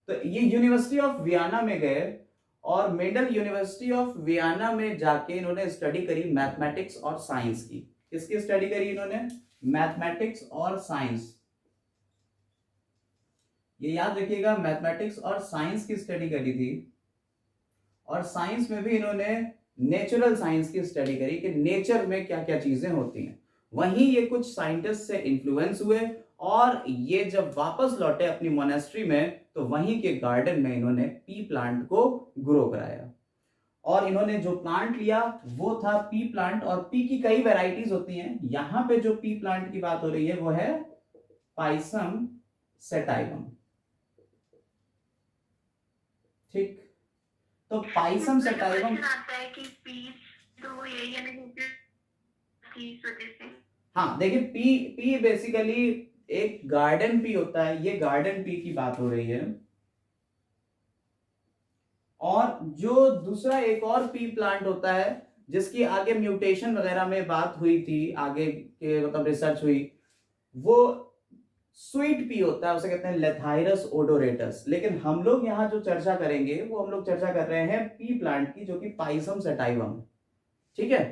तो ये university of Vienna में गए और मेंडल यूनिवर्सिटी ऑफ वियना में जाके इन्होंने स्टडी करी मैथमेटिक्स और साइंस की। किसकी स्टडी करी इन्होंने? मैथमेटिक्स और साइंस। ये याद रखिएगा, मैथमेटिक्स और साइंस की स्टडी करी थी। और साइंस में भी इन्होंने नेचुरल साइंस की स्टडी करी कि नेचर में क्या क्या चीजें होती हैं। वहीं ये कुछ साइंटिस्ट से इन्फ्लुएंस हुए और ये जब वापस लौटे अपनी मोनेस्ट्री में तो वहीं के गार्डन में इन्होंने पी प्लांट को ग्रो कराया। और इन्होंने जो प्लांट लिया वो था पी प्लांट। और पी की कई वैरायटीज होती हैं। यहां पे जो पी प्लांट की बात हो रही है वो है पाइसम सेटाइवम। ठीक, तो पाइसम सेटाइवम। हाँ देखिए, पी बेसिकली एक गार्डन पी होता है, ये गार्डन पी की बात हो रही है। और जो दूसरा एक और पी प्लांट होता है जिसकी आगे म्यूटेशन वगैरह में बात हुई थी, आगे के मतलब रिसर्च हुई, वो स्वीट पी होता है, उसे कहते हैं लेथाइरस ओडोरेटस। लेकिन हम लोग यहाँ जो चर्चा करेंगे वो हम लोग चर्चा कर रहे हैं पी प्लांट की, जो कि पाइसम सेटाइवम। ठीक है,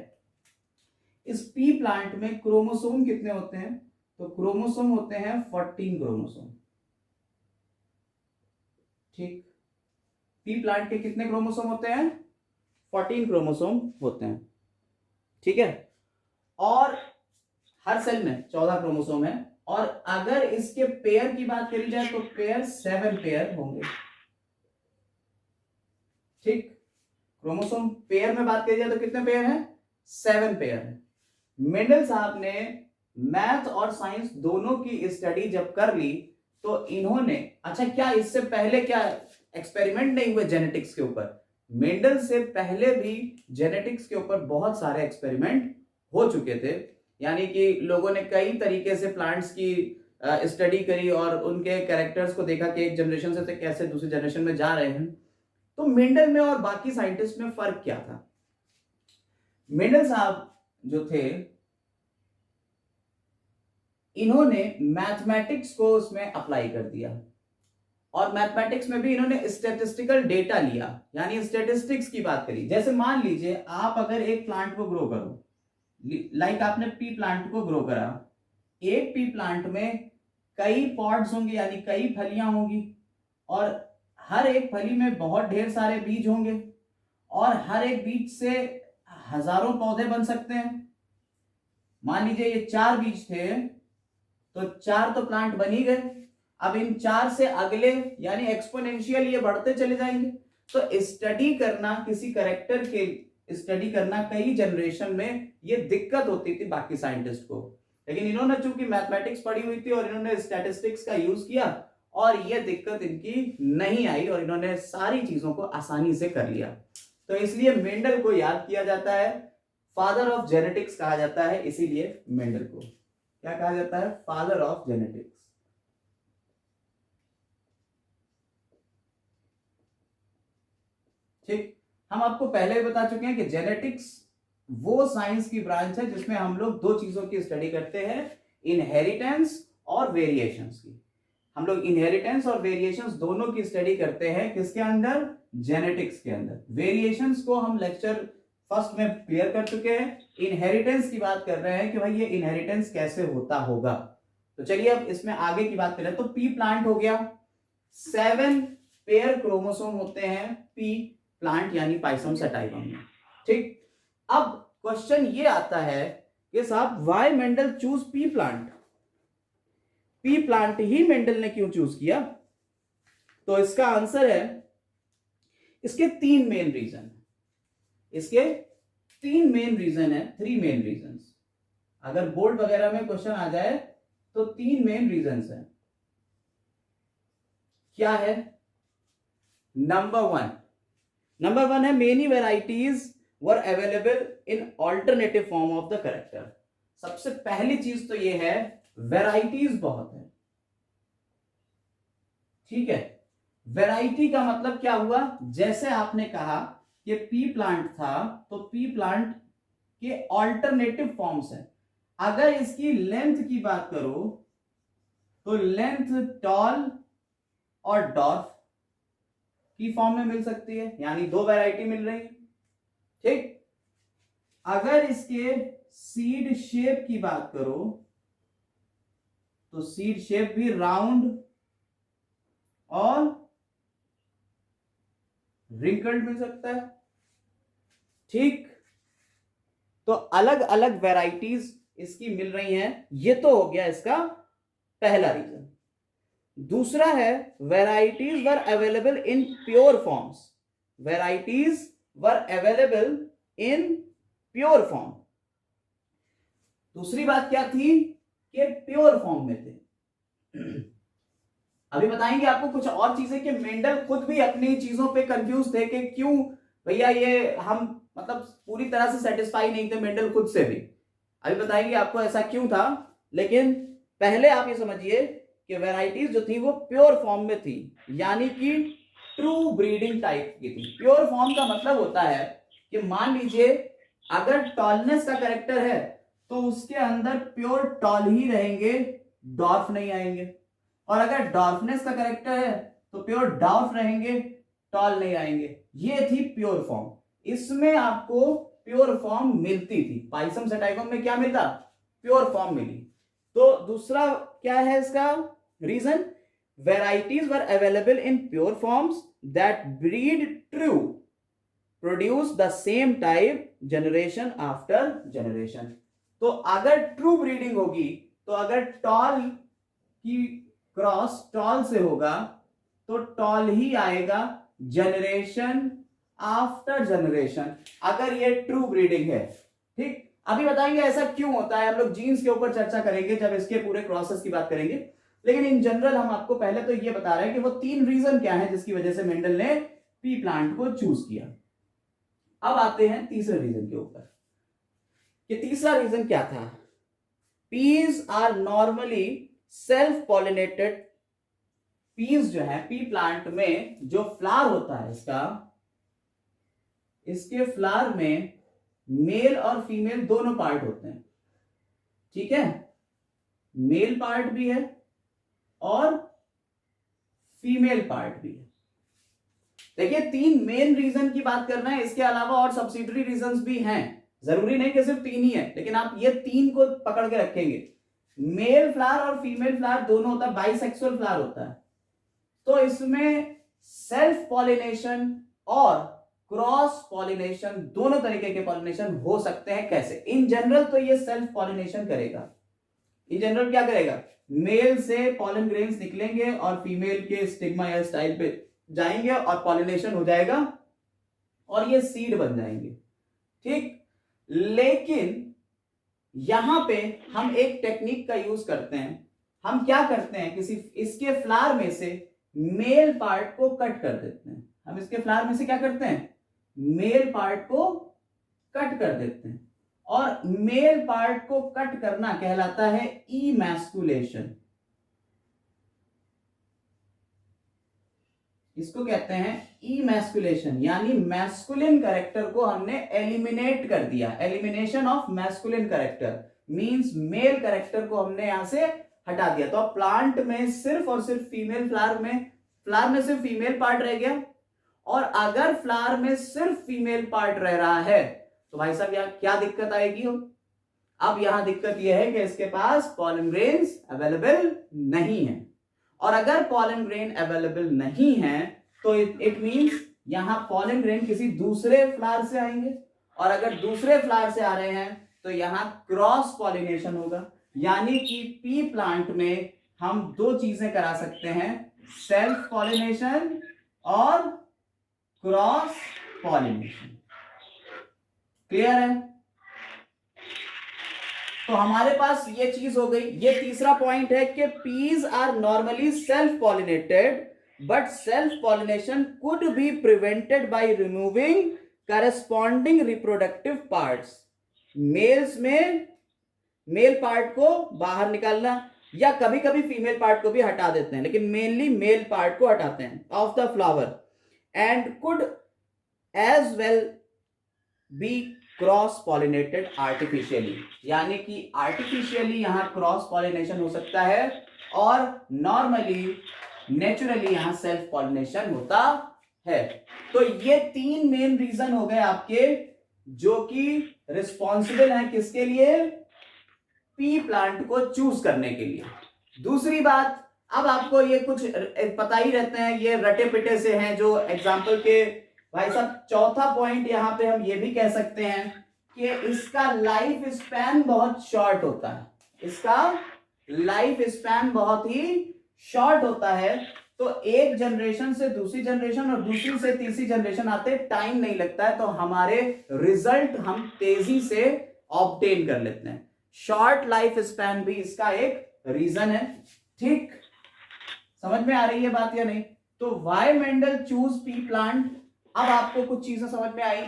इस पी प्लांट में क्रोमोसोम कितने होते हैं? तो क्रोमोसोम होते हैं 14 क्रोमोसोम। ठीक, पी प्लांट के कितने क्रोमोसोम होते हैं? 14 क्रोमोसोम होते हैं। ठीक है, और हर सेल में 14 क्रोमोसोम है। और अगर इसके पेयर की बात करी जाए तो पेयर 7 पेयर होंगे। ठीक, क्रोमोसोम पेयर में बात करी जाए तो कितने पेयर हैं? 7 पेयर है। मेंडल साहब ने मैथ और साइंस दोनों की स्टडी जब कर ली तो इन्होंने, अच्छा क्या इससे पहले क्या एक्सपेरिमेंट नहीं हुए जेनेटिक्स के ऊपर? मेंडल से पहले भी जेनेटिक्स के ऊपर बहुत सारे एक्सपेरिमेंट हो चुके थे। यानी कि लोगों ने कई तरीके से प्लांट्स की स्टडी करी और उनके कैरेक्टर्स को देखा कि एक जनरेशन से कैसे दूसरी जनरेशन में जा रहे हैं। तो मेंडल में और बाकी साइंटिस्ट में फर्क क्या था? मेंडल साहब जो थे इन्होंने मैथमेटिक्स को उसमें अप्लाई कर दिया। और मैथमेटिक्स में भी इन्होंने स्टैटिस्टिकल डेटा लिया, यानी स्टैटिस्टिक्स की बात करी। जैसे मान लीजिए आप अगर एक प्लांट को ग्रो करो, लाइक आपने पी प्लांट को ग्रो करा, एक पी प्लांट में कई पॉड्स होंगे यानी कई फलियां होंगी, और हर एक फली में बहुत ढेर सारे बीज होंगे, और हर एक बीज से हजारों पौधे बन सकते हैं। मान लीजिए ये 4 बीज थे तो 4 तो प्लांट बन ही गए। अब इन 4 से अगले यानी एक्सपोनेंशियल ये बढ़ते चले जाएंगे। तो स्टडी करना, किसी कैरेक्टर के स्टडी करना कई जनरेशन में ये दिक्कत होती थी बाकी साइंटिस्ट को। लेकिन इन्होंने चूंकि मैथमेटिक्स पढ़ी हुई थी और इन्होंने स्टैटिस्टिक्स का यूज किया और ये दिक्कत इनकी नहीं आई और इन्होंने सारी चीजों को आसानी से कर लिया। तो इसलिए मेंडल को याद किया जाता है, फादर ऑफ जेनेटिक्स कहा जाता है। इसीलिए मेंडल को क्या कहा जाता है? Father of genetics. ठीक, हम आपको पहले भी बता चुके हैं कि जेनेटिक्स वो साइंस की ब्रांच है जिसमें हम लोग 2 चीजों की स्टडी करते हैं, इनहेरिटेंस और वेरिएशंस की। हम लोग इनहेरिटेंस और वेरिएशंस दोनों की स्टडी करते हैं किसके अंदर? जेनेटिक्स के अंदर। वेरिएशंस को हम लेक्चर फर्स्ट में क्लियर कर चुके हैं। इनहेरिटेंस की बात कर रहे हैं कि भाई ये इनहेरिटेंस कैसे होता होगा। तो चलिए अब इसमें आगे की बात करें। तो पी प्लांट हो गया, 7 पेयर क्रोमोसोम होते हैं पी प्लांट यानी पाइसम सेटाइवम में। ठीक, अब क्वेश्चन ये आता है कि साहब why Mendel choose pea plant? P plant he Mendel ने क्यों चूज किया? तो इसका आंसर है, इसके 3 मेन रीजन। इसके 3 मेन रीजन है, 3 मेन रीजन। अगर बोर्ड वगैरह में क्वेश्चन आ जाए तो 3 मेन रीजन है। क्या है? नंबर वन है many varieties were available in alternative form of the character. सबसे पहली चीज तो ये है वेराइटीज बहुत है। ठीक है, वेराइटी का मतलब क्या हुआ? जैसे आपने कहा कि पी प्लांट था तो पी प्लांट के ऑल्टरनेटिव फॉर्म्स है। अगर इसकी लेंथ की बात करो तो लेंथ टॉल और डॉर्फ, की फॉर्म में मिल सकती है, यानी 2 वैरायटी मिल रही है। ठीक, अगर इसके सीड शेप की बात करो तो सीड शेप भी राउंड और रिंकल्ड मिल सकता है। ठीक, तो अलग अलग वैरायटीज इसकी मिल रही हैं। ये तो हो गया इसका पहला रीजन। दूसरा है varieties were available in pure forms. Varieties were available in pure form. दूसरी बात क्या थी कि प्योर फॉर्म में थे। अभी बताएंगे आपको कुछ और चीजें कि मेंडल खुद भी अपनी चीजों पे कंफ्यूज थे कि क्यों भैया ये हम मतलब पूरी तरह से सेटिस्फाई नहीं थे, मेंडल खुद से भी। अभी बताएंगे आपको ऐसा क्यों था, लेकिन पहले आप ये समझिए कि वैरायटीज जो थी वो प्योर फॉर्म में थी, यानी कि ट्रू ब्रीडिंग टाइप की थी। प्योर फॉर्म का मतलब होता है कि मान लीजिए अगर टॉलनेस का कैरेक्टर है तो उसके अंदर प्योर टॉल ही रहेंगे, डॉर्फ नहीं आएंगे। और अगर डॉर्फनेस का कैरेक्टर है तो प्योर डॉर्फ रहेंगे, टॉल नहीं आएंगे। ये थी प्योर फॉर्म। इसमें आपको प्योर फॉर्म मिलती थी। पाइसम सेटाइगम में क्या मिलता? प्योर फॉर्म मिली। तो दूसरा क्या है इसका reason? Varieties were available in pure forms that breed true, produce the same type generation after generation. तो अगर ट्रू ब्रीडिंग होगी तो अगर टॉल की क्रॉस टॉल से होगा तो टॉल ही आएगा जनरेशन आफ्टर जनरेशन, अगर ये ट्रू ब्रीडिंग है। ठीक, अभी बताएंगे ऐसा क्यों होता है। हम लोग जीन्स के ऊपर चर्चा करेंगे जब इसके पूरे प्रोसेस की बात करेंगे, लेकिन इन जनरल हम आपको पहले तो ये बता रहे हैं कि वो 3 रीजन क्या है जिसकी वजह से मेंडल ने पी प्लांट को चूज किया। अब आते हैं तीसरे रीजन के ऊपर कि तीसरा रीजन क्या था। Peas are normally self pollinated. Peas जो है, पी प्लांट में जो फ्लावर होता है इसके फ्लावर में मेल और फीमेल दोनों पार्ट होते हैं। ठीक है, मेल पार्ट भी है और फीमेल पार्ट भी है। देखिए 3 मेन रीजन की बात कर रहे हैं, इसके अलावा और सब्सिडरी रीजंस भी हैं। जरूरी नहीं कि सिर्फ 3 ही है, लेकिन आप ये 3 को पकड़ के रखेंगे। मेल फ्लावर और फीमेल फ्लावर दोनों होता है, बाइसेक्सुअल फ्लावर होता है। तो इसमें सेल्फ पॉलिनेशन और क्रॉस पॉलिनेशन दोनों तरीके के पॉलिनेशन हो सकते हैं। कैसे? इन जनरल तो ये सेल्फ पॉलिनेशन करेगा। इन जनरल क्या करेगा? मेल से पॉलन ग्रेन्स निकलेंगे और फीमेल के स्टिग्मा या स्टाइल पे जाएंगे और पॉलिनेशन हो जाएगा और ये सीड बन जाएंगे। ठीक, लेकिन यहां पे हम एक टेक्निक का यूज करते हैं। हम क्या करते हैं, किसी इसके फ्लावर में से मेल पार्ट को कट कर देते हैं। हम इसके फ्लावर में से क्या करते हैं? मेल पार्ट को कट कर देते हैं, और मेल पार्ट को कट करना कहलाता है इमैस्कुलेशन। इसको कहते हैं इमैस्कुलेशन, यानी मैस्कुलिन कैरेक्टर को हमने एलिमिनेट कर दिया। Elimination of masculine character means male character को हमने यहां से हटा दिया। तो अब प्लांट में सिर्फ और सिर्फ फीमेल फ्लावर में सिर्फ फीमेल पार्ट रह गया। और अगर फ्लावर में सिर्फ फीमेल पार्ट रह रहा है तो भाई साहब यहाँ क्या दिक्कत आएगी? अब यहां दिक्कत यह है कि इसके पास पॉलन ग्रेन्स अवेलेबल नहीं है, और अगर पॉलन ग्रेन अवेलेबल नहीं है तो इट मींस यहां पॉलन ग्रेन किसी दूसरे फ्लावर से आएंगे, और अगर दूसरे फ्लावर से आ रहे हैं तो यहां क्रॉस पॉलिनेशन होगा। यानी कि पी प्लांट में हम 2 चीजें करा सकते हैं, सेल्फ पॉलिनेशन और क्रॉस पॉलिनेशन। क्लियर है? तो हमारे पास ये चीज हो गई। ये तीसरा पॉइंट है कि peas are normally self pollinated, but self pollination could be prevented by removing corresponding reproductive parts. Males में मेल पार्ट को बाहर निकालना, या कभी कभी फीमेल पार्ट को भी हटा देते हैं, लेकिन मेनली मेल पार्ट को हटाते हैं off the flower, and could as well be cross pollinated artificially. यानी कि आर्टिफिशियली यहां क्रॉस पॉलिनेशन हो सकता है और नॉर्मली नेचुरली यहां सेल्फ पॉलिनेशन होता है। तो ये 3 मेन रीजन हो गए आपके जो कि रिस्पॉन्सिबल है किसके लिए, पी प्लांट को चूज करने के लिए। दूसरी बात, अब आपको ये कुछ पता ही रहते हैं, ये रटे पिटे से हैं जो एग्जाम्पल के भाई साहब। चौथा पॉइंट यहां पे हम ये भी कह सकते हैं कि इसका लाइफ स्पैन बहुत शॉर्ट होता है, इसका लाइफ स्पैन बहुत ही शॉर्ट होता है। तो एक जनरेशन से दूसरी जनरेशन और दूसरी से तीसरी जनरेशन आते टाइम नहीं लगता है, तो हमारे रिजल्ट हम तेजी से ऑब्टेन कर लेते हैं। शॉर्ट लाइफ स्पैन भी इसका एक रीजन है। ठीक, समझ में आ रही है बात या नहीं? तो why Mendel choose pea plant. अब आपको कुछ चीजें समझ में आई।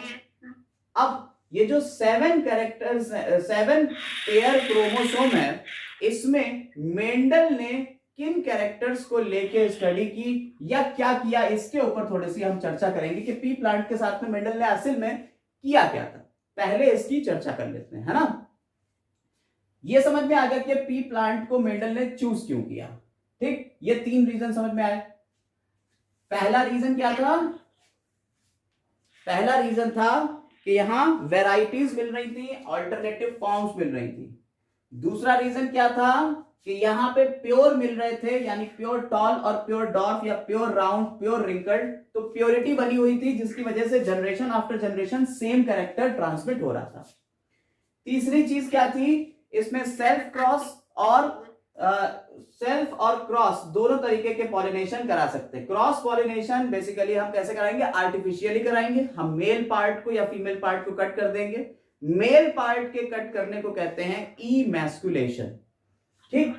अब ये जो 7 कैरेक्टर्स, 7 पेयर क्रोमोसोम है, इसमें मेंडल ने किन कैरेक्टर्स को लेके स्टडी की या क्या किया, इसके ऊपर थोड़ी सी हम चर्चा करेंगे कि पी प्लांट के साथ में मेंडल ने असल में किया क्या था। पहले इसकी चर्चा कर लेते हैं, है ना। ये समझ में आ गया कि पी प्लांट को मेंडल ने चूज क्यों किया। ठीक, ये 3 रीजन समझ में आए। पहला रीजन क्या था? पहला रीजन था कि यहां वेराइटीज मिल रही थी, ऑल्टरनेटिव फॉर्म्स मिल रही थी। दूसरा रीजन क्या था कि यहां पे प्योर मिल रहे थे, यानी प्योर टॉल और प्योर डॉर्फ या प्योर राउंड, प्योर रिंकल्ड, तो प्योरिटी बनी हुई थी जिसकी वजह से generation after generation same character transmit हो रहा था। तीसरी चीज क्या थी? इसमें सेल्फ और क्रॉस दोनों तरीके के पॉलिनेशन करा सकते हैं। क्रॉस पॉलिनेशन बेसिकली हम कैसे कराएंगे? आर्टिफिशियली कराएंगे। हम मेल पार्ट को या फीमेल पार्ट को कट कर देंगे। मेल पार्ट के कट करने को कहते हैं इमैस्कुलेशन। ठीक,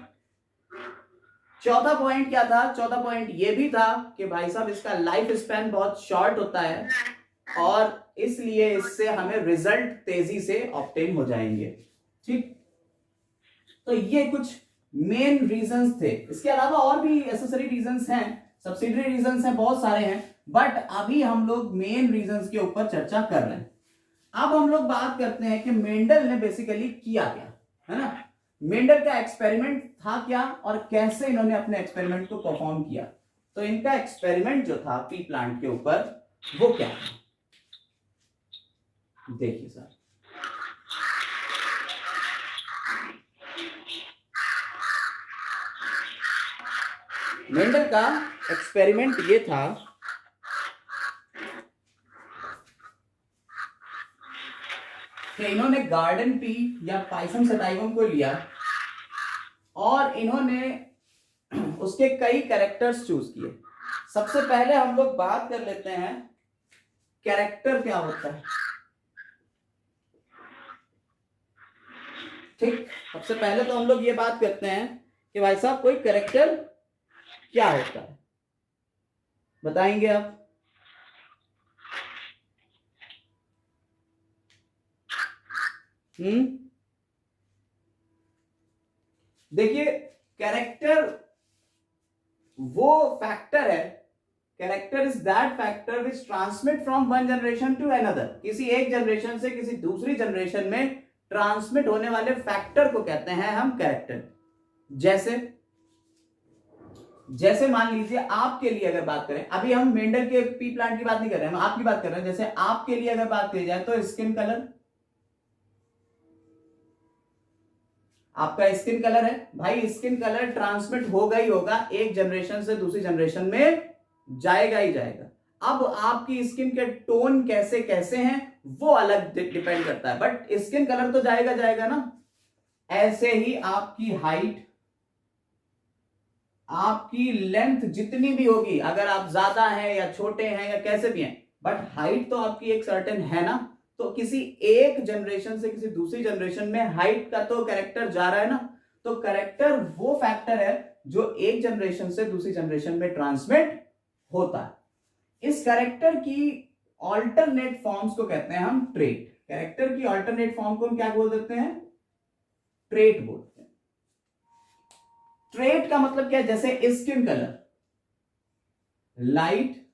चौथा पॉइंट क्या था? चौथा पॉइंट ये भी था कि भाई साहब इसका लाइफ स्पैन बहुत शॉर्ट होता है और इसलिए इससे हमें रिजल्ट तेजी से ऑब्टेन हो जाएंगे। ठीक, तो ये कुछ मेन रीजंस थे। इसके अलावा और भी एसेसरी रीजंस हैं, सब्सिडरी रीजंस हैं, बहुत सारे हैं, बट अभी हम लोग मेन रीजंस के ऊपर चर्चा कर रहे हैं। अब हम लोग बात करते हैं कि मेंडल ने बेसिकली किया क्या, है ना। मेंडल का एक्सपेरिमेंट था क्या और कैसे इन्होंने अपने एक्सपेरिमेंट को परफॉर्म किया। तो इनका एक्सपेरिमेंट जो था पी प्लांट के ऊपर वो क्या था, देखिए सर। मेंडल का एक्सपेरिमेंट ये था कि इन्होंने गार्डन पी या पाइसम सटाइवम को लिया और इन्होंने उसके कई कैरेक्टर्स चूज किए। सबसे पहले हम लोग बात कर लेते हैं कैरेक्टर क्या होता है। ठीक, सबसे पहले तो हम लोग ये बात करते हैं कि भाई साहब कोई कैरेक्टर क्या होता है, बताएंगे आप? देखिए, कैरेक्टर वो फैक्टर है, character is that factor which transmit from one generation to another. किसी एक जनरेशन से किसी दूसरी जनरेशन में ट्रांसमिट होने वाले फैक्टर को कहते हैं हम कैरेक्टर। जैसे मान लीजिए आपके लिए अगर बात करें, अभी हम मेंडल के पी प्लांट की बात नहीं कर रहे हैं, हम आपकी बात कर रहे हैं। जैसे आपके लिए अगर बात की जाए तो स्किन कलर, आपका स्किन कलर है भाई, स्किन कलर ट्रांसमिट होगा ही होगा, एक जनरेशन से दूसरी जनरेशन में जाएगा ही जाएगा। अब आपकी स्किन के टोन कैसे कैसे हैं वो अलग डिपेंड करता है, बट स्किन कलर तो जाएगा जाएगा ना। ऐसे ही आपकी हाइट, आपकी लेंथ जितनी भी होगी, अगर आप ज्यादा हैं या छोटे हैं या कैसे भी हैं, बट हाइट तो आपकी एक सर्टेन है ना। तो किसी एक जनरेशन से किसी दूसरी जनरेशन में हाइट का तो कैरेक्टर जा रहा है ना। तो कैरेक्टर वो फैक्टर है जो एक जनरेशन से दूसरी जनरेशन में ट्रांसमिट होता है। इस कैरेक्टर की ऑल्टरनेट फॉर्म्स को कहते हैं हम ट्रेट। कैरेक्टर की ऑल्टरनेट फॉर्म को हम क्या बोल देते हैं? ट्रेट बोलते हैं। ट्रेट का मतलब क्या है? जैसे स्किन कलर, लाइट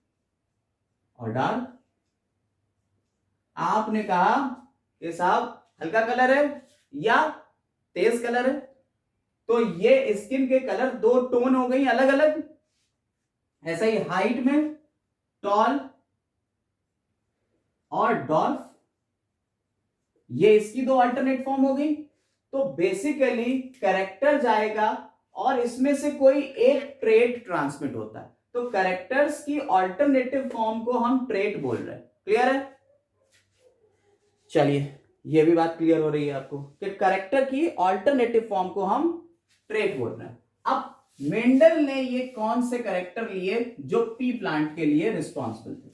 और डार्क। आपने कहा कि साहब हल्का कलर है या तेज कलर है, तो ये स्किन के कलर दो टोन हो गई अलग अलग। ऐसा ही हाइट में टॉल और डॉर्फ, ये इसकी दो अल्टरनेट फॉर्म हो गई। तो बेसिकली कैरेक्टर जाएगा और इसमें से कोई एक ट्रेट ट्रांसमिट होता है, तो कैरेक्टर्स की अल्टरनेटिव फॉर्म को हम ट्रेट बोल रहे हैं। क्लियर है? चलिए, ये भी बात क्लियर हो रही है आपको कि कैरेक्टर की अल्टरनेटिव फॉर्म को हम ट्रेट बोल रहे हैं। अब मेंडल ने ये कौन से कैरेक्टर लिए जो पी प्लांट के लिए रिस्पॉन्सिबल थे?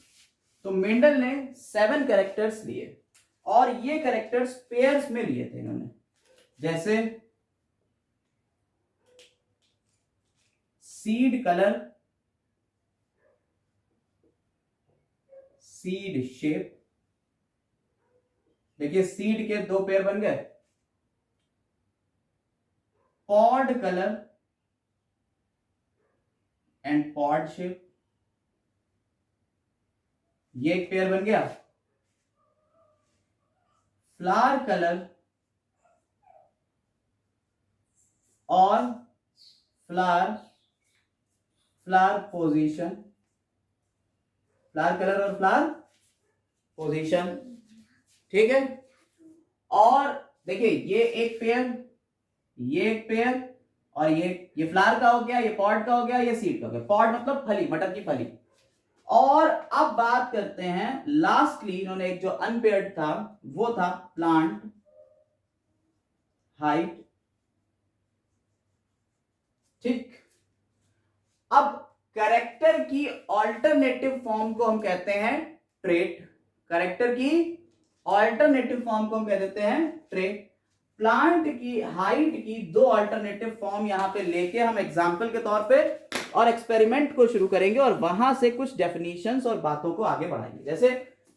तो मेंडल ने 7 कैरेक्टर्स लिए और ये कैरेक्टर्स पेयर्स में लिए थे इन्होंने, जैसे सीड कलर, सीड शेप। देखिए सीड के 2 पेयर बन गए, pod colour and pod shape, ये एक पेयर बन गया। फ्लावर कलर और फ्लावर पोजीशन, फ्लावर कलर और फ्लावर पोजीशन, ठीक है। और देखिए ये एक पेयर, ये एक पेयर, और ये फ्लावर का हो गया, ये पॉड का हो गया, ये सीड का हो गया। पॉड मतलब फली, मटर की फली। और अब बात करते हैं लास्टली, इन्होंने एक जो अनपेयर्ड था वो था प्लांट हाइट, ठीक। अब कैरेक्टर की अल्टरनेटिव फॉर्म को हम कहते हैं ट्रेट, कैरेक्टर की अल्टरनेटिव फॉर्म को हम कह देते हैं ट्रेट। प्लांट की हाइट की 2 अल्टरनेटिव फॉर्म यहां पे लेके हम एग्जांपल के तौर पे और एक्सपेरिमेंट को शुरू करेंगे और वहां से कुछ डेफिनेशंस और बातों को आगे बढ़ाएंगे। जैसे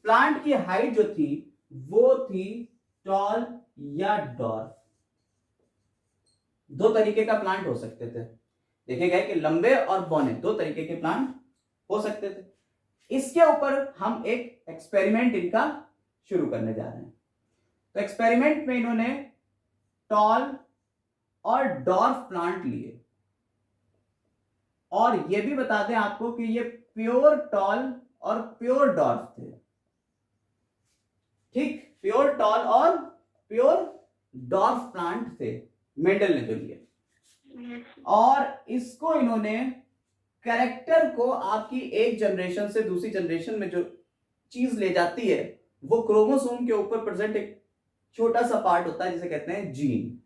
प्लांट की हाइट जो थी वो थी टॉल या डॉर्फ। 2 तरीके का प्लांट हो सकते थे, देखे गए कि लंबे और बौने 2 तरीके के प्लांट हो सकते थे। इसके ऊपर हम एक एक्सपेरिमेंट इनका शुरू करने जा रहे हैं। तो एक्सपेरिमेंट में इन्होंने टॉल और डॉर्फ प्लांट लिए और ये भी बता दें आपको कि ये प्योर टॉल और प्योर डॉर्फ थे, ठीक। प्योर टॉल और प्योर डॉर्फ प्लांट थे मेंडल ने जो लिए। और इसको इन्होंने कैरेक्टर को आपकी एक जनरेशन से दूसरी जनरेशन में जो चीज ले जाती है वो क्रोमोसोम के ऊपर प्रेजेंट एक छोटा सा पार्ट होता है जिसे कहते हैं जीन।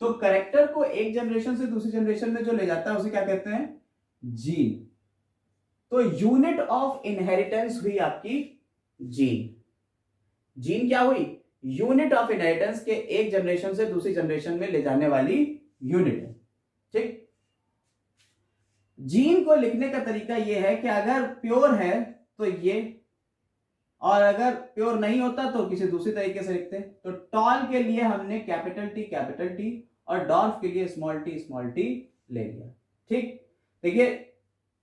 तो कैरेक्टर को एक जनरेशन से दूसरी जनरेशन में जो ले जाता है उसे क्या कहते हैं? जीन। तो यूनिट ऑफ इनहेरिटेंस हुई आपकी जीन। जीन क्या हुई? यूनिट ऑफ इनहेरिटेंस के एक जनरेशन से दूसरी जनरेशन में ले जाने वाली यूनिट है, ठीक। जीन को लिखने का तरीका यह है कि अगर प्योर है तो ये, और अगर प्योर नहीं होता तो किसी दूसरी तरीके से लिखते हैं। तो टॉल के लिए हमने कैपिटल टी और डॉर्फ के लिए स्मॉल टी ले लिया, ठीक। देखिए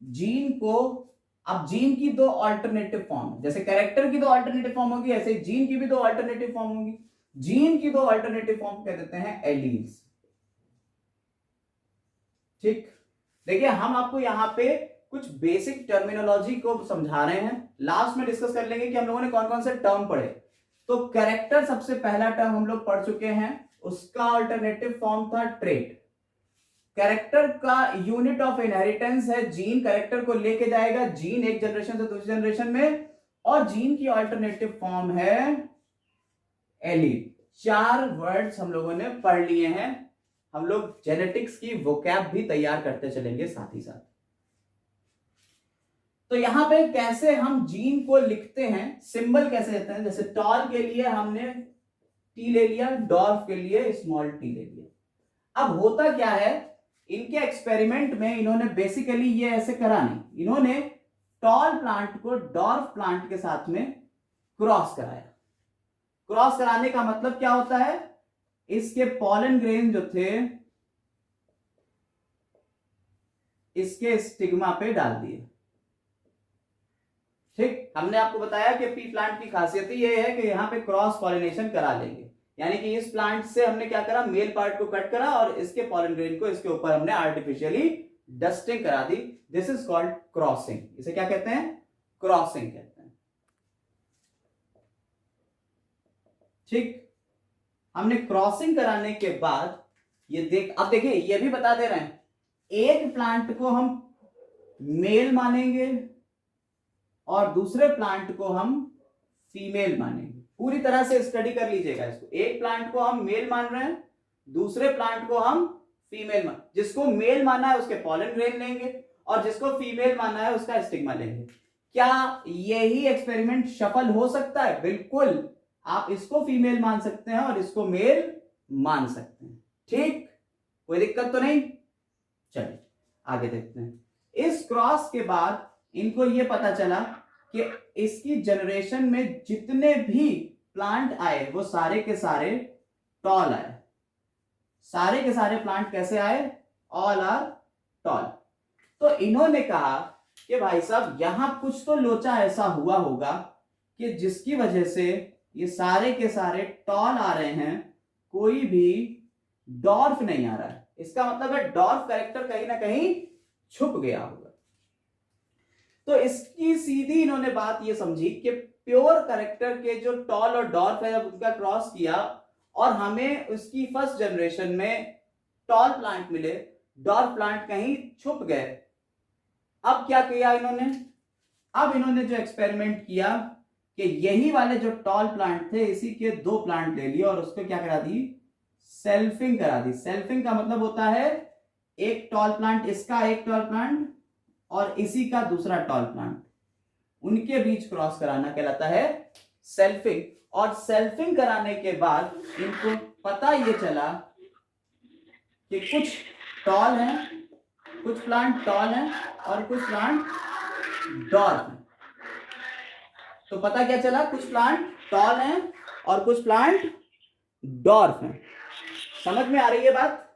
जीन को, अब जीन की 2 अल्टरनेटिव फॉर्म, जैसे कैरेक्टर की 2 अल्टरनेटिव फॉर्म होगी ऐसे जीन की भी 2 अल्टरनेटिव फॉर्म होगी। जीन की 2 अल्टरनेटिव फॉर्म कह देते हैं एलील्स, ठीक। देखिए हम आपको यहां पे कुछ बेसिक टर्मिनोलॉजी को समझा रहे हैं, लास्ट में डिस्कस कर लेंगे कि हम लोगों ने कौन कौन से टर्म पढ़े। तो कैरेक्टर सबसे पहला टर्म हम लोग पढ़ चुके हैं, उसका अल्टरनेटिव फॉर्म था ट्रेट। कैरेक्टर का यूनिट ऑफ इनहेरिटेंस है जीन, कैरेक्टर को लेके जाएगा जीन एक जनरेशन से दूसरी जनरेशन में, और जीन की अल्टरनेटिव फॉर्म है एलील। 4 वर्ड्स हम लोगों ने पढ़ लिए हैं, हम लोग जेनेटिक्स की वोकैब भी तैयार करते चलेंगे साथ ही साथ। तो यहां पे कैसे हम जीन को लिखते हैं, सिंबल कैसे देते हैं, जैसे टॉल के लिए हमने टी ले लिया, डॉर्फ के लिए स्मॉल टी ले लिया। अब होता क्या है, इनके एक्सपेरिमेंट में इन्होंने बेसिकली ये ऐसे करा नहीं, इन्होंने टॉल प्लांट को डॉर्फ प्लांट के साथ में क्रॉस कराया। क्रॉस कराने का मतलब क्या होता है, इसके पॉलन ग्रेन जो थे इसके स्टिग्मा पे डाल दिए, ठीक। हमने आपको बताया कि पी प्लांट की खासियत ये है कि यहां पे क्रॉस पॉलिनेशन करा लेंगे, यानी कि इस प्लांट से हमने क्या करा, मेल पार्ट को कट करा और इसके पॉलन ग्रेन को इसके ऊपर हमने आर्टिफिशियली डस्टिंग करा दी। This is called crossing. इसे क्या कहते हैं? क्रॉसिंग कहते हैं। ठीक, हमने क्रॉसिंग कराने के बाद ये अब देखिए ये भी बता दे रहे हैं, एक प्लांट को हम मेल मानेंगे और दूसरे प्लांट को हम फीमेल मानेंगे। पूरी तरह से स्टडी कर लीजिएगा इसको। एक प्लांट को हम मेल मान रहे हैं, दूसरे प्लांट को हम फीमेल मान, जिसको मेल माना है उसके पॉलन ग्रेन लेंगे और जिसको फीमेल माना है उसका स्टिग्मा लेंगे। क्या यही एक्सपेरिमेंट सफल हो सकता है? बिल्कुल, आप इसको फीमेल मान सकते हैं और इसको मेल मान सकते हैं। ठीक, कोई दिक्कत तो नहीं। चलिए आगे देखते हैं। इस क्रॉस के बाद इनको यह पता चला कि इसकी जनरेशन में जितने भी प्लांट आए वो सारे के सारे टॉल आए। सारे के सारे प्लांट कैसे आए? All are tall. तो इन्होंने कहा कि भाई साहब यहां कुछ तो लोचा ऐसा हुआ होगा कि जिसकी वजह से ये सारे के सारे टॉल आ रहे हैं, कोई भी डॉर्फ नहीं आ रहा है। इसका मतलब है डॉर्फ कैरेक्टर कहीं ना कहीं छुप गया होगा। तो इसकी सीधी इन्होंने बात ये समझी कि प्योर कैरेक्टर के जो टॉल और डॉर्फ है उनका क्रॉस किया और हमें उसकी फर्स्ट जनरेशन में टॉल प्लांट मिले, डॉर्फ प्लांट कहीं छुप गए। अब क्या किया इन्होंने? अब इन्होंने जो एक्सपेरिमेंट किया कि यही वाले जो टॉल प्लांट थे इसी के दो प्लांट ले लिए और उसको क्या करा दी? सेल्फिंग करा दी। सेल्फिंग का मतलब होता है एक टॉल प्लांट, इसका एक टॉल प्लांट और इसी का दूसरा टॉल प्लांट, उनके बीच क्रॉस कराना कहलाता है सेल्फिंग। और सेल्फिंग कराने के बाद इनको पता ये चला कि कुछ टॉल हैं, कुछ प्लांट टॉल हैं और कुछ प्लांट डॉर्फ हैं। तो पता क्या चला? कुछ प्लांट टॉल हैं और कुछ प्लांट डॉर्फ हैं। समझ में आ रही है बात?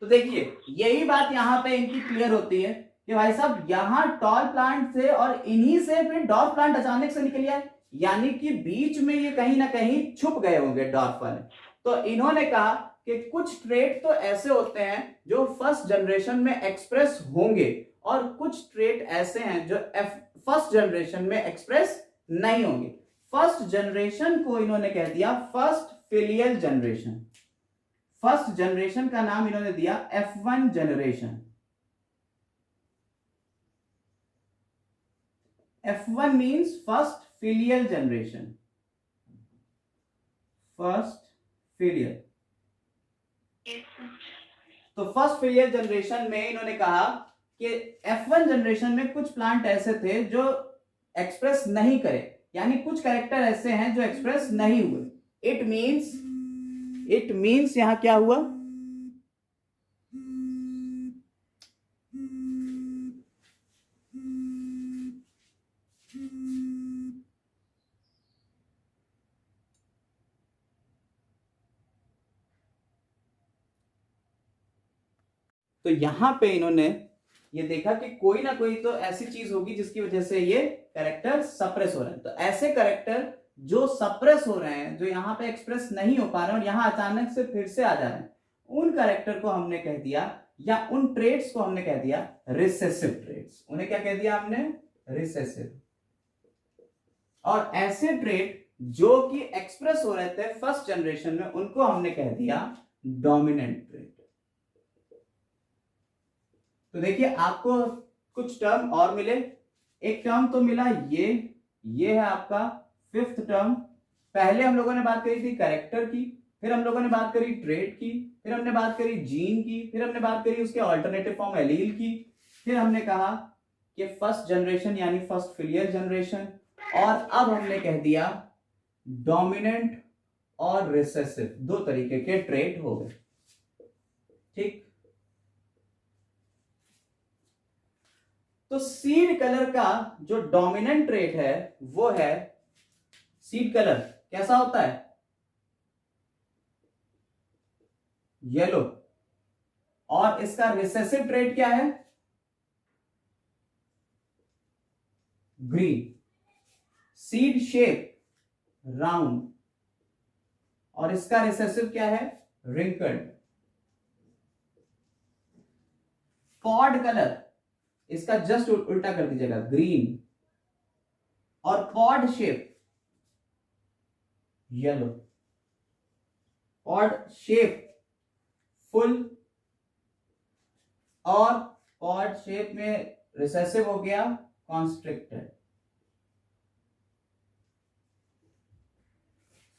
तो देखिए यही बात यहां पे इनकी क्लियर होती है कि भाई साहब यहां टॉल प्लांट थे और इन्हीं से फिर डॉर्फ प्लांट अचानक से निकल आए, यानी कि बीच में ये कहीं ना कहीं छुप गए होंगे डॉर्फ वाले। तो इन्होंने कहा कि कुछ ट्रेट तो ऐसे होते हैं जो फर्स्ट जनरेशन में एक्सप्रेस होंगे और कुछ ट्रेट ऐसे हैं जो फर्स्ट जनरेशन में एक्सप्रेस नहीं होंगे। फर्स्ट जनरेशन को इन्होंने कह दिया first filial generation. First generation का नाम इन्होंने दिया F1 generation. F1 means first filial generation. First filial. तो फर्स्ट फिलियल जनरेशन में इन्होंने कहा कि F1 जनरेशन में कुछ प्लांट ऐसे थे जो एक्सप्रेस नहीं करे, यानी कुछ कैरेक्टर ऐसे हैं जो एक्सप्रेस नहीं हुए। इट मीन्स यहां क्या हुआ? तो यहां पे इन्होंने ये देखा कि कोई ना कोई तो ऐसी चीज होगी जिसकी वजह से ये कैरेक्टर सप्रेस हो रहे हैं। तो ऐसे कैरेक्टर जो सप्रेस हो रहे हैं, जो यहाँ पे एक्सप्रेस नहीं हो पा रहे हैं और यहाँ अचानक से फिर से आ जा रहे हैं, उन कैरेक्टर को हमने कह दिया, या उन ट्रेड्स को हमने कह दिया रिसेसिव ट्रेड्स। उन्हें क्या कह दिया हमने? रिसेसिव। और ऐसे ट्रेड जो कि एक्सप्रेस हो रहे थे फर्स्ट जनरेशन में, उनको हमने कह दिया डोमिनेंट ट्रेड। तो देखिए आपको कुछ टर्म और मिले। एक टर्म तो मिला ये है आपका फिफ्थ टर्म। पहले हम लोगों ने बात करी थी कैरेक्टर की, फिर हम लोगों ने बात करी ट्रेट की, फिर हमने बात करी जीन की, फिर हमने बात करी उसके अल्टरनेटिव फॉर्म एलील की, फिर हमने कहा कि फर्स्ट जनरेशन यानी फर्स्ट फिलियल जनरेशन, और अब हमने कह दिया डोमिनेंट और रिसेसिव, दो तरीके के ट्रेट हो गए। ठीक, तो सीड कलर का जो डोमिनेंट ट्रेट है वो है, सीड कलर कैसा होता है? येलो। और इसका रिसेसिव ट्रेट क्या है? ग्रीन। सीड शेप राउंड, और इसका रिसेसिव क्या है? रिंकल्ड। पॉड कलर इसका जस्ट उल्टा कर दीजिएगा, ग्रीन। और pod shape yellow, pod shape full और पॉड शेप में रिसेसिव हो गया कॉन्स्ट्रिक्टेड।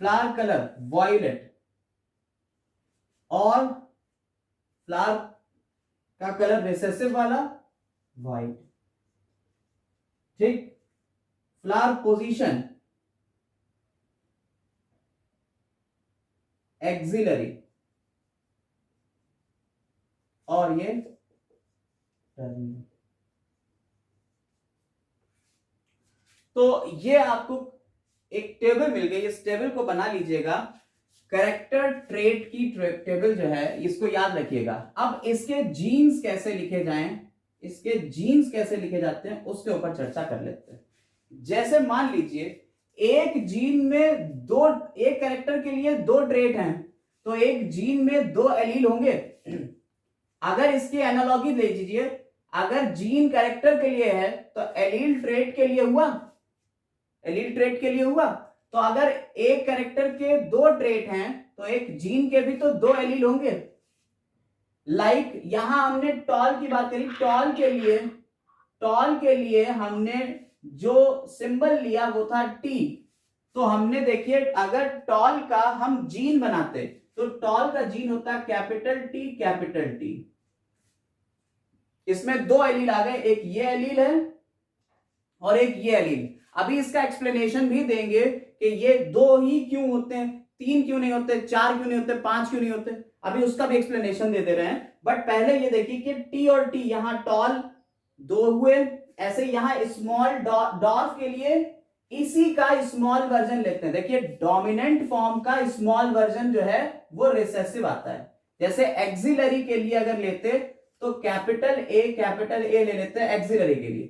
फ्लावर कलर वॉयलेट और फ्लावर का कलर रिसेसिव वाला व्हाइट। ठीक, फ्लावर पोजीशन एक्सिलरी और ये टर्मिनल। तो ये आपको एक टेबल मिल गई, इस टेबल को बना लीजिएगा। कैरेक्टर ट्रेट की टेबल जो है इसको याद रखिएगा। अब इसके जीन्स कैसे लिखे जाएं, इसके जीन्स कैसे लिखे जाते हैं उसके ऊपर चर्चा कर लेते हैं। जैसे मान लीजिए एक जीन में दो, एक कैरेक्टर के लिए दो ट्रेट हैं, तो एक जीन में दो एलील होंगे। अगर इसकी एनालॉजी ले लीजिए, अगर जीन कैरेक्टर के लिए है तो एलील ट्रेट के लिए हुआ, एलील ट्रेट के लिए हुआ। तो अगर एक कैरेक्टर के दो ट्रेट हैं तो एक जीन के भी तो दो एलील होंगे। लाइक यहां हमने टॉल की बात करी, टॉल के लिए हमने जो सिंबल लिया वो था टी। तो हमने देखिए अगर टॉल का हम जीन बनाते तो टॉल का जीन होता कैपिटल टी कैपिटल टी। इसमें दो एलील आ गए, एक ये एलील है और एक ये एलील। अभी इसका एक्सप्लेनेशन भी देंगे कि ये दो ही क्यों होते हैं, तीन क्यों नहीं होते, चार क्यों नहीं होते, पांच क्यों नहीं होते, अभी उसका भी एक्सप्लेनेशन दे रहे हैं। बट पहले ये देखिए कि टी और टी, यहां टॉल दो हुए, ऐसे यहां स्मॉल डॉर्फ के लिए इसी का स्मॉल वर्जन लेते हैं। देखिए डोमिनेंट फॉर्म का स्मॉल वर्जन जो है वो रिसेसिव आता है। जैसे एक्सिलरी के लिए अगर लेते तो कैपिटल ए ले लेते हैं एक्सिलरी के लिए,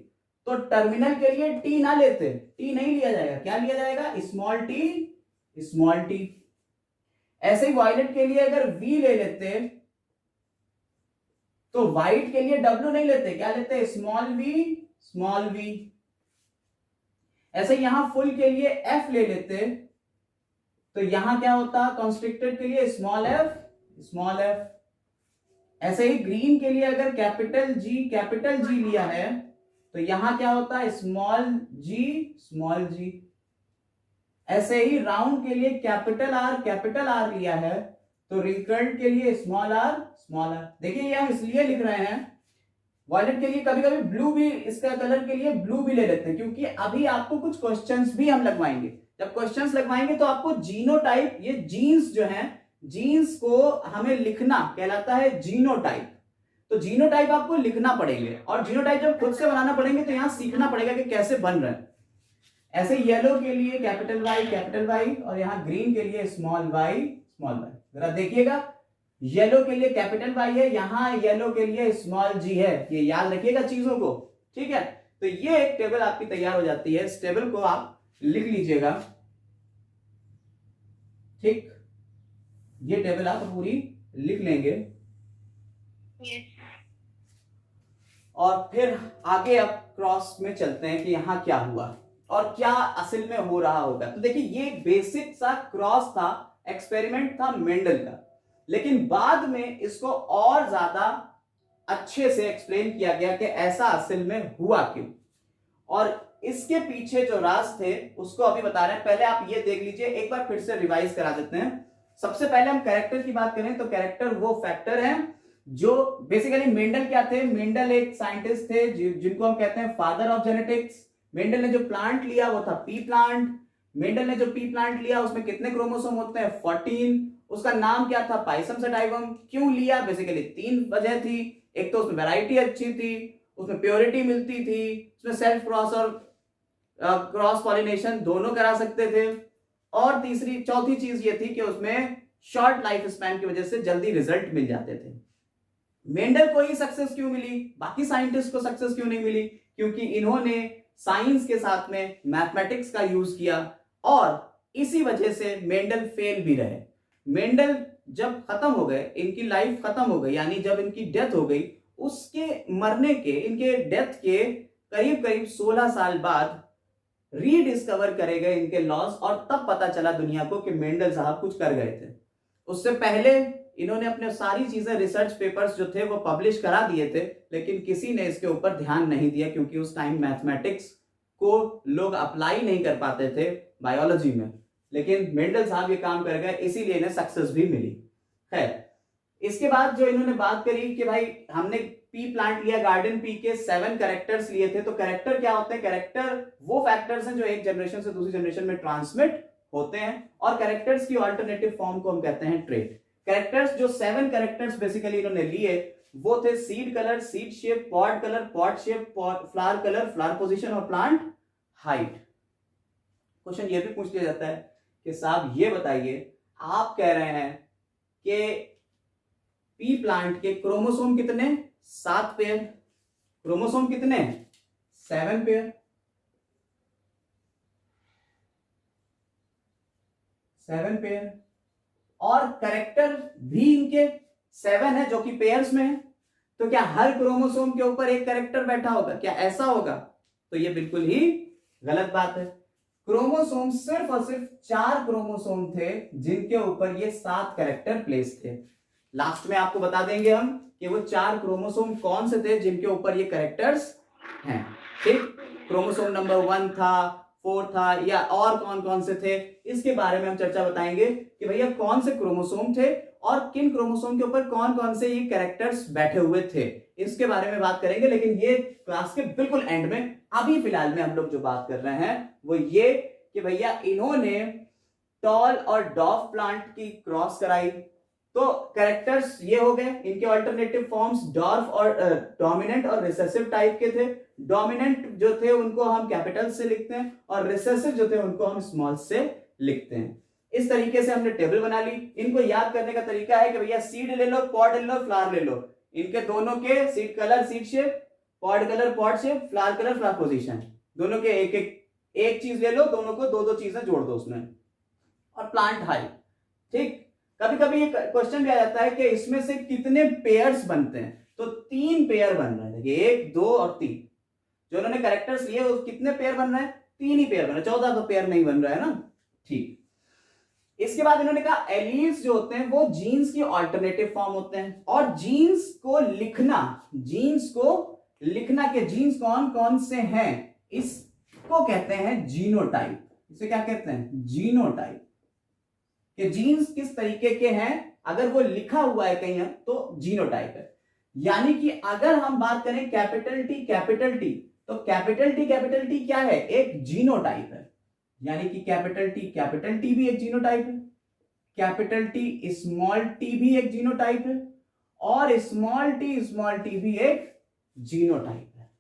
तो टर्मिनल के लिए टी ना लेते, टी नहीं लिया जाएगा, क्या लिया जाएगा, स्मॉल टी। ऐसे ही वायलेट के लिए अगर वी ले लेते तो व्हाइट के लिए डब्ल्यू नहीं लेते, क्या लेते, स्मॉल वी। ऐसे यहां फुल के लिए एफ ले लेते तो यहां क्या होता, कॉन्स्ट्रिक्टेड के लिए स्मॉल एफ। ऐसे ही ग्रीन के लिए अगर कैपिटल जी लिया है तो यहां क्या होता है, स्मॉल जी। ऐसे ही राउंड के लिए कैपिटल आर लिया है तो रिकर्ड के लिए स्मॉल आर। देखिए ये हम इसलिए लिख रहे हैं। वॉयलेट के लिए कभी कभी ब्लू भी, इसका कलर के लिए ब्लू भी ले लेते हैं, क्योंकि अभी आपको कुछ क्वेश्चंस भी हम लगवाएंगे। जब क्वेश्चंस लगवाएंगे तो आपको जीनोटाइप, ये जीन्स जो हैं, जीन्स को हमें लिखना कहलाता है जीनोटाइप। तो जीनोटाइप आपको लिखना पड़ेंगे, और जीनोटाइप जब खुद से बनाना पड़ेंगे तो यहां सीखना पड़ेगा कि कैसे बन रहे हैं। ऐसे येलो के लिए कैपिटल वाई और यहां ग्रीन के लिए स्मॉल वाई। जरा देखिएगा, येलो के लिए कैपिटल वाई है, यहां येलो के लिए स्मॉल जी है। ये याद रखिएगा चीजों को, ठीक है। तो ये एक टेबल आपकी तैयार हो जाती है। इस टेबल को आप लिख लीजिएगा, ठीक, ये टेबल आप पूरी लिख लेंगे। और फिर आगे अब क्रॉस में चलते हैं कि यहां क्या हुआ और क्या असल में हो रहा होगा। तो देखिए ये बेसिक सा क्रॉस था, एक्सपेरिमेंट था मेंडल का, लेकिन बाद में इसको और ज्यादा अच्छे से एक्सप्लेन किया गया कि ऐसा असल में हुआ क्यों, और इसके पीछे जो राज थे उसको अभी बता रहे हैं। पहले आप ये देख लीजिए, एक बार फिर से रिवाइज करा देते हैं। सबसे पहले हम कैरेक्टर की बात करें तो कैरेक्टर वो फैक्टर हैं जो बेसिकली, मेंडल क्या थे, मेंडल एक साइंटिस्ट थे जिनको हम कहते हैं फादर ऑफ जेनेटिक्स। मेंडल ने जो प्लांट लिया वो था पी प्लांट। मेंडल ने जो पी प्लांट लिया उसमें कितने क्रोमोसोम होते हैं, 14। उसका नाम क्या था, पाइसम सटाइवम। क्यों लिया, बेसिकली 3 वजह थी। एक तो उसमें वैरायटी अच्छी थी, उसमें प्योरिटी मिलती थी, उसमें सेल्फ क्रॉस और क्रॉस पॉलिनेशन दोनों करा सकते थे, और चौथी चीज ये थी कि उसमें शॉर्ट लाइफ स्पैन की वजह से जल्दी रिजल्ट मिल जाते थे। मेंडल को ही सक्सेस क्यों मिली, बाकी साइंटिस्ट को सक्सेस क्यों नहीं मिली, क्योंकि इन्होंने साइंस के साथ में मैथमेटिक्स का यूज किया, और इसी वजह से मेंडल फेल भी रहे। मेंडल जब खत्म हो गए, इनकी लाइफ खत्म हो गई, यानी जब इनकी डेथ हो गई, उसके मरने के, इनके डेथ के करीब 16 साल बाद रीडिस्कवर करे गए इनके लॉज, और तब पता चला दुनिया को कि मेंडल साहब कुछ कर गए थे। उससे पहले इन्होंने अपने सारी चीजें, रिसर्च पेपर्स जो थे वो पब्लिश करा दिए थे, लेकिन किसी ने इसके ऊपर ध्यान नहीं दिया, क्योंकि उस टाइम मैथमेटिक्स को लोग अप्लाई नहीं कर पाते थे बायोलॉजी में। लेकिन मेंडल साहब ये काम कर गए, इसीलिए इन्हें सक्सेस भी मिली। खैर, इसके बाद जो इन्होंने बात करी कि भाई हमने पी प्लांट लिया, गार्डन पी के 7 कैरेक्टर्स लिए थे। तो कैरेक्टर क्या होते हैं? कैरेक्टर वो फैक्टर्स हैं जो एक जनरेशन से दूसरी जनरेशन में ट्रांसमिट होते हैं, और कैरेक्टर्स की अल्टरनेटिव फॉर्म को हम कहते हैं ट्रेट। कैरेक्टर्स जो 7 कैरेक्टर्स बेसिकली इन्होंने लिए वो थे seed colour, seed shape, pod colour, pod shape, flower colour, flower position और प्लांट हाइट। क्वेश्चन ये भी पूछ लिया जाता है कि साहब ये बताइए, आप कह रहे हैं कि पी प्लांट के क्रोमोसोम कितने? 7 पेयर। क्रोमोसोम कितने? 7 पेयर। 7 पेयर। और कैरेक्टर भी इनके 7 है जो कि पेयर्स में है। तो क्या हर क्रोमोसोम के ऊपर एक कैरेक्टर बैठा होगा? क्या ऐसा होगा? तो ये बिल्कुल ही गलत बात है। क्रोमोसोम सिर्फ और सिर्फ 4 क्रोमोसोम थे जिनके ऊपर ये 7 कैरेक्टर प्लेस थे। लास्ट में आपको बता देंगे हम कि वो 4 क्रोमोसोम कौन से थे जिनके ऊपर ये कैरेक्टर्स हैं। ठीक, क्रोमोसोम नंबर 1 था, 4 था, या और कौन कौन से थे, इसके बारे में हम चर्चा बताएंगे कि भैया कौन से क्रोमोसोम थे और किन क्रोमोसोम के ऊपर कौन कौन से ये कैरेक्टर्स बैठे हुए थे, इसके बारे में बात करेंगे। लेकिन ये क्लास के बिल्कुल एंड में, अभी फिलहाल में हम लोग जो बात कर रहे हैं वो ये कि भैया इन्होंने टॉल और डॉफ प्लांट की क्रॉस कराई। तो कैरेक्टर्स ये हो गए, इनके अल्टरनेटिव फॉर्म्स डॉर्फ और डोमिनेंट और रिसेसिव टाइप के थे। डोमिनेंट जो थे उनको हम कैपिटल से लिखते हैं, और रिसेसिव जो थे उनको हम स्मॉल से लिखते हैं। इस तरीके से हमने टेबल बना ली। इनको याद करने का तरीका है कि भैया सीड ले लो, पॉड ले लो, फ्लावर ले लो, इनके दोनों के seed colour, seed shape, pod colour, pod shape, flower colour, flower position, दोनों के एक चीज ले लो, दोनों को 2-2 चीजें जोड़ दो उसमें, और प्लांट हाइट। ठीक, कभी कभी ये क्वेश्चन भी आ जाता है कि इसमें से कितने पेयर्स बनते हैं? तो 3 पेयर बन रहे हैं। देखिए 1, 2 और 3 जो उन्होंने कैरेक्टर्स लिए, कितने पेयर बन रहे हैं? 3 ही पेयर बन रहे हैं, 14 तो पेयर नहीं बन रहा है ना। ठीक, इसके बाद इन्होंने कहा एलील्स जो होते हैं वो जीन्स की अल्टरनेटिव फॉर्म होते हैं, और जीन्स को लिखना के जीन्स कौन कौन से हैं इसको कहते हैं जीनोटाइप। इसे क्या कहते हैं? जीनोटाइप। कि जीन्स किस तरीके के हैं, अगर वो लिखा हुआ है कहीं तो जीनोटाइप है। यानी कि अगर हम बात करें कैपिटल टी, तो कैपिटल टी क्या है? एक जीनोटाइप है। यानी कि कैपिटल टी भी एक जीनोटाइप है, कैपिटल टी स्मॉल टी भी एक जीनोटाइप है, और स्मॉल टी भी एक जीनोटाइप है।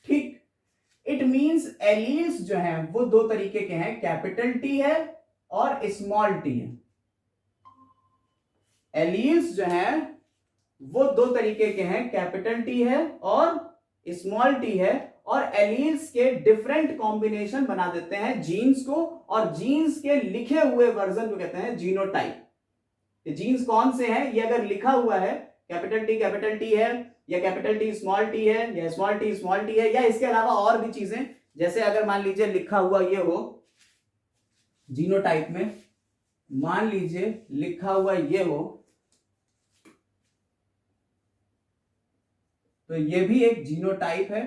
ठीक, इट मींस एलील्स जो हैं वो 2 तरीके के हैं, कैपिटल टी है और स्मॉल टी है। एलील्स जो हैं वो 2 तरीके के हैं, कैपिटल टी है और स्मॉल टी है, और एलील्स के डिफरेंट कॉम्बिनेशन बना देते हैं जीन्स को, और जीन्स के लिखे हुए वर्जन को कहते हैं जीनोटाइप। जीन्स कौन से हैं ये अगर लिखा हुआ है, कैपिटल टी है, या कैपिटल टी स्मॉल टी है, या स्मॉल टी है, या इसके अलावा और भी चीजें, जैसे अगर मान लीजिए लिखा हुआ ये हो जीनोटाइप में, मान लीजिए लिखा हुआ ये हो, तो ये भी एक जीनोटाइप है।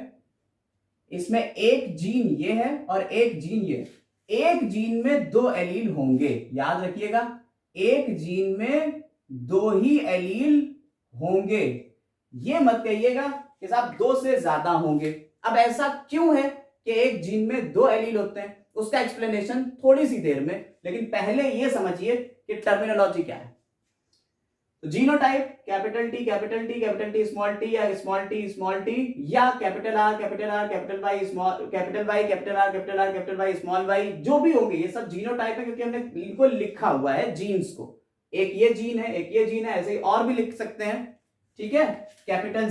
इसमें एक जीन ये है और एक जीन ये। एक जीन में 2 एलील होंगे, याद रखिएगा, एक जीन में 2 ही एलील होंगे। ये मत कहिएगा कि साहब 2 से ज्यादा होंगे। अब ऐसा क्यों है कि एक जीन में 2 एलील होते हैं, उसका एक्सप्लेनेशन थोड़ी सी देर में, लेकिन पहले ये समझिए कि टर्मिनोलॉजी क्या है। तो genotype capital T small T, या स्मॉल टी, या capital R capital Y small capital Y small Y, जो भी होंगे ये सब जीनोटाइप है, क्योंकि हमने इनको लिखा हुआ है जीन्स को। एक ये जीन है, एक ये जीन है, ऐसे ही और भी लिख सकते हैं। ठीक है, कैपिटल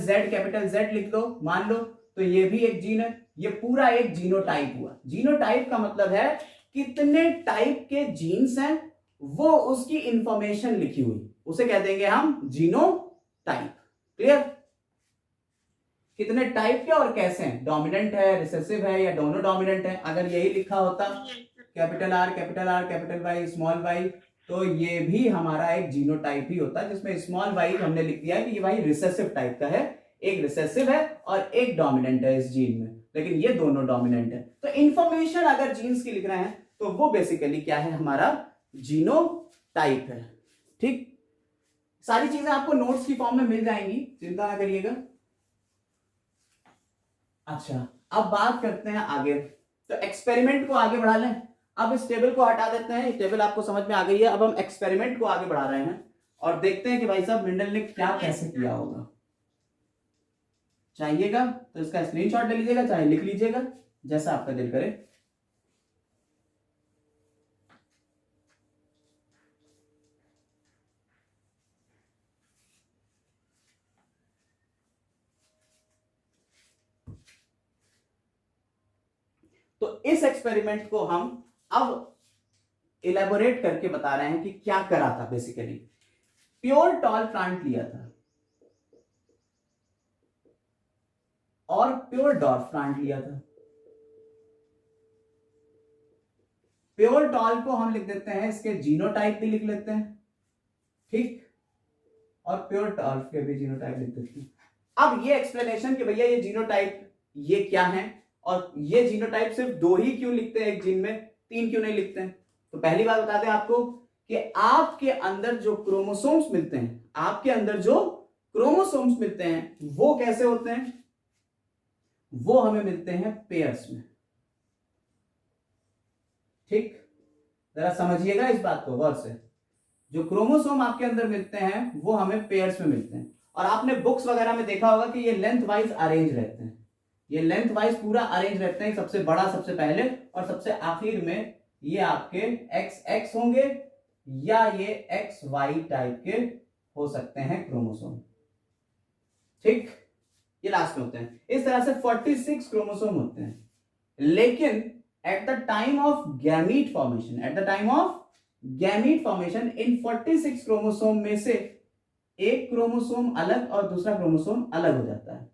जेड लिख दो, मान लो, तो ये भी एक जीन है। ये पूरा एक जीनोटाइप हुआ। जीनोटाइप का मतलब है कितने टाइप के जीन्स हैं वो उसकी इंफॉर्मेशन लिखी हुई, उसे कह देंगे हम जीनोटाइप। क्लियर? कितने टाइप के और कैसे हैं, डोमिनेंट है, रिसेसिव है, या दोनों डोमिनेंट है। अगर यही लिखा होता capital R capital Y small Y, तो ये भी हमारा एक जीनोटाइप ही होता, जिसमें स्मॉल वाई हमने लिख दिया कि ये भाई रिसेसिव टाइप का है, एक रिसेसिव है और एक डोमिनेंट है इस जीन में, लेकिन ये दोनों डोमिनेंट है। तो इंफॉर्मेशन अगर जीन्स की लिख रहे हैं तो वो बेसिकली क्या है, हमारा जीनोटाइप है। ठीक, सारी चीजें आपको नोट्स की फॉर्म में मिल जाएंगी, चिंता ना करिएगा। अच्छा, अब बात करते हैं आगे। तो एक्सपेरिमेंट को आगे बढ़ा लें। अब इस टेबल को हटा देते हैं, ये टेबल आपको समझ में आ गई है। अब हम एक्सपेरिमेंट को आगे बढ़ा रहे हैं और देखते हैं कि भाई साहब मेंडल ने क्या कैसे किया होगा। चाहिएगा तो इसका स्क्रीनशॉट ले लीजिएगा, चाहे लिख लीजिएगा, जैसा आपका दिल करे। तो इस एक्सपेरिमेंट को हम अब इलेबोरेट करके बता रहे हैं कि क्या करा था। बेसिकली प्योर टॉल प्लांट लिया था और प्योर डॉर्फ प्लांट लिया था। प्योर टॉल को हम लिख देते हैं, इसके जीनोटाइप भी लिख लेते हैं, ठीक, और प्योर डॉर्फ के भी जीनोटाइप लिख देते हैं। अब ये एक्सप्लेनेशन कि भैया ये जीनोटाइप ये क्या है, और ये जीनोटाइप सिर्फ 2 ही क्यों लिखते हैं एक जीन में, 3 क्यों नहीं लिखते हैं। तो पहली बात बताते हैं आपको कि आपके अंदर जो क्रोमोसोम्स मिलते हैं, आपके अंदर जो क्रोमोसोम्स मिलते हैं वो कैसे होते हैं, वो हमें मिलते हैं पेयर्स में। ठीक, जरा समझिएगा इस बात को गौर से। जो क्रोमोसोम आपके अंदर मिलते हैं वो हमें पेयर्स में मिलते हैं। और आपने बुक्स वगैरह में देखा होगा कि ये लेंथ वाइज अरेंज रहते हैं, ये लेंथ वाइज पूरा अरेंज रहते हैं, सबसे बड़ा सबसे पहले और सबसे आखिर में ये आपके XX होंगे या ये XY टाइप के हो सकते हैं क्रोमोसोम। ठीक, ये लास्ट में होते हैं। इस तरह से 46 क्रोमोसोम होते हैं। लेकिन at the time of gamete formation, in 46 chromosome में से एक क्रोमोसोम अलग और दूसरा क्रोमोसोम अलग हो जाता है,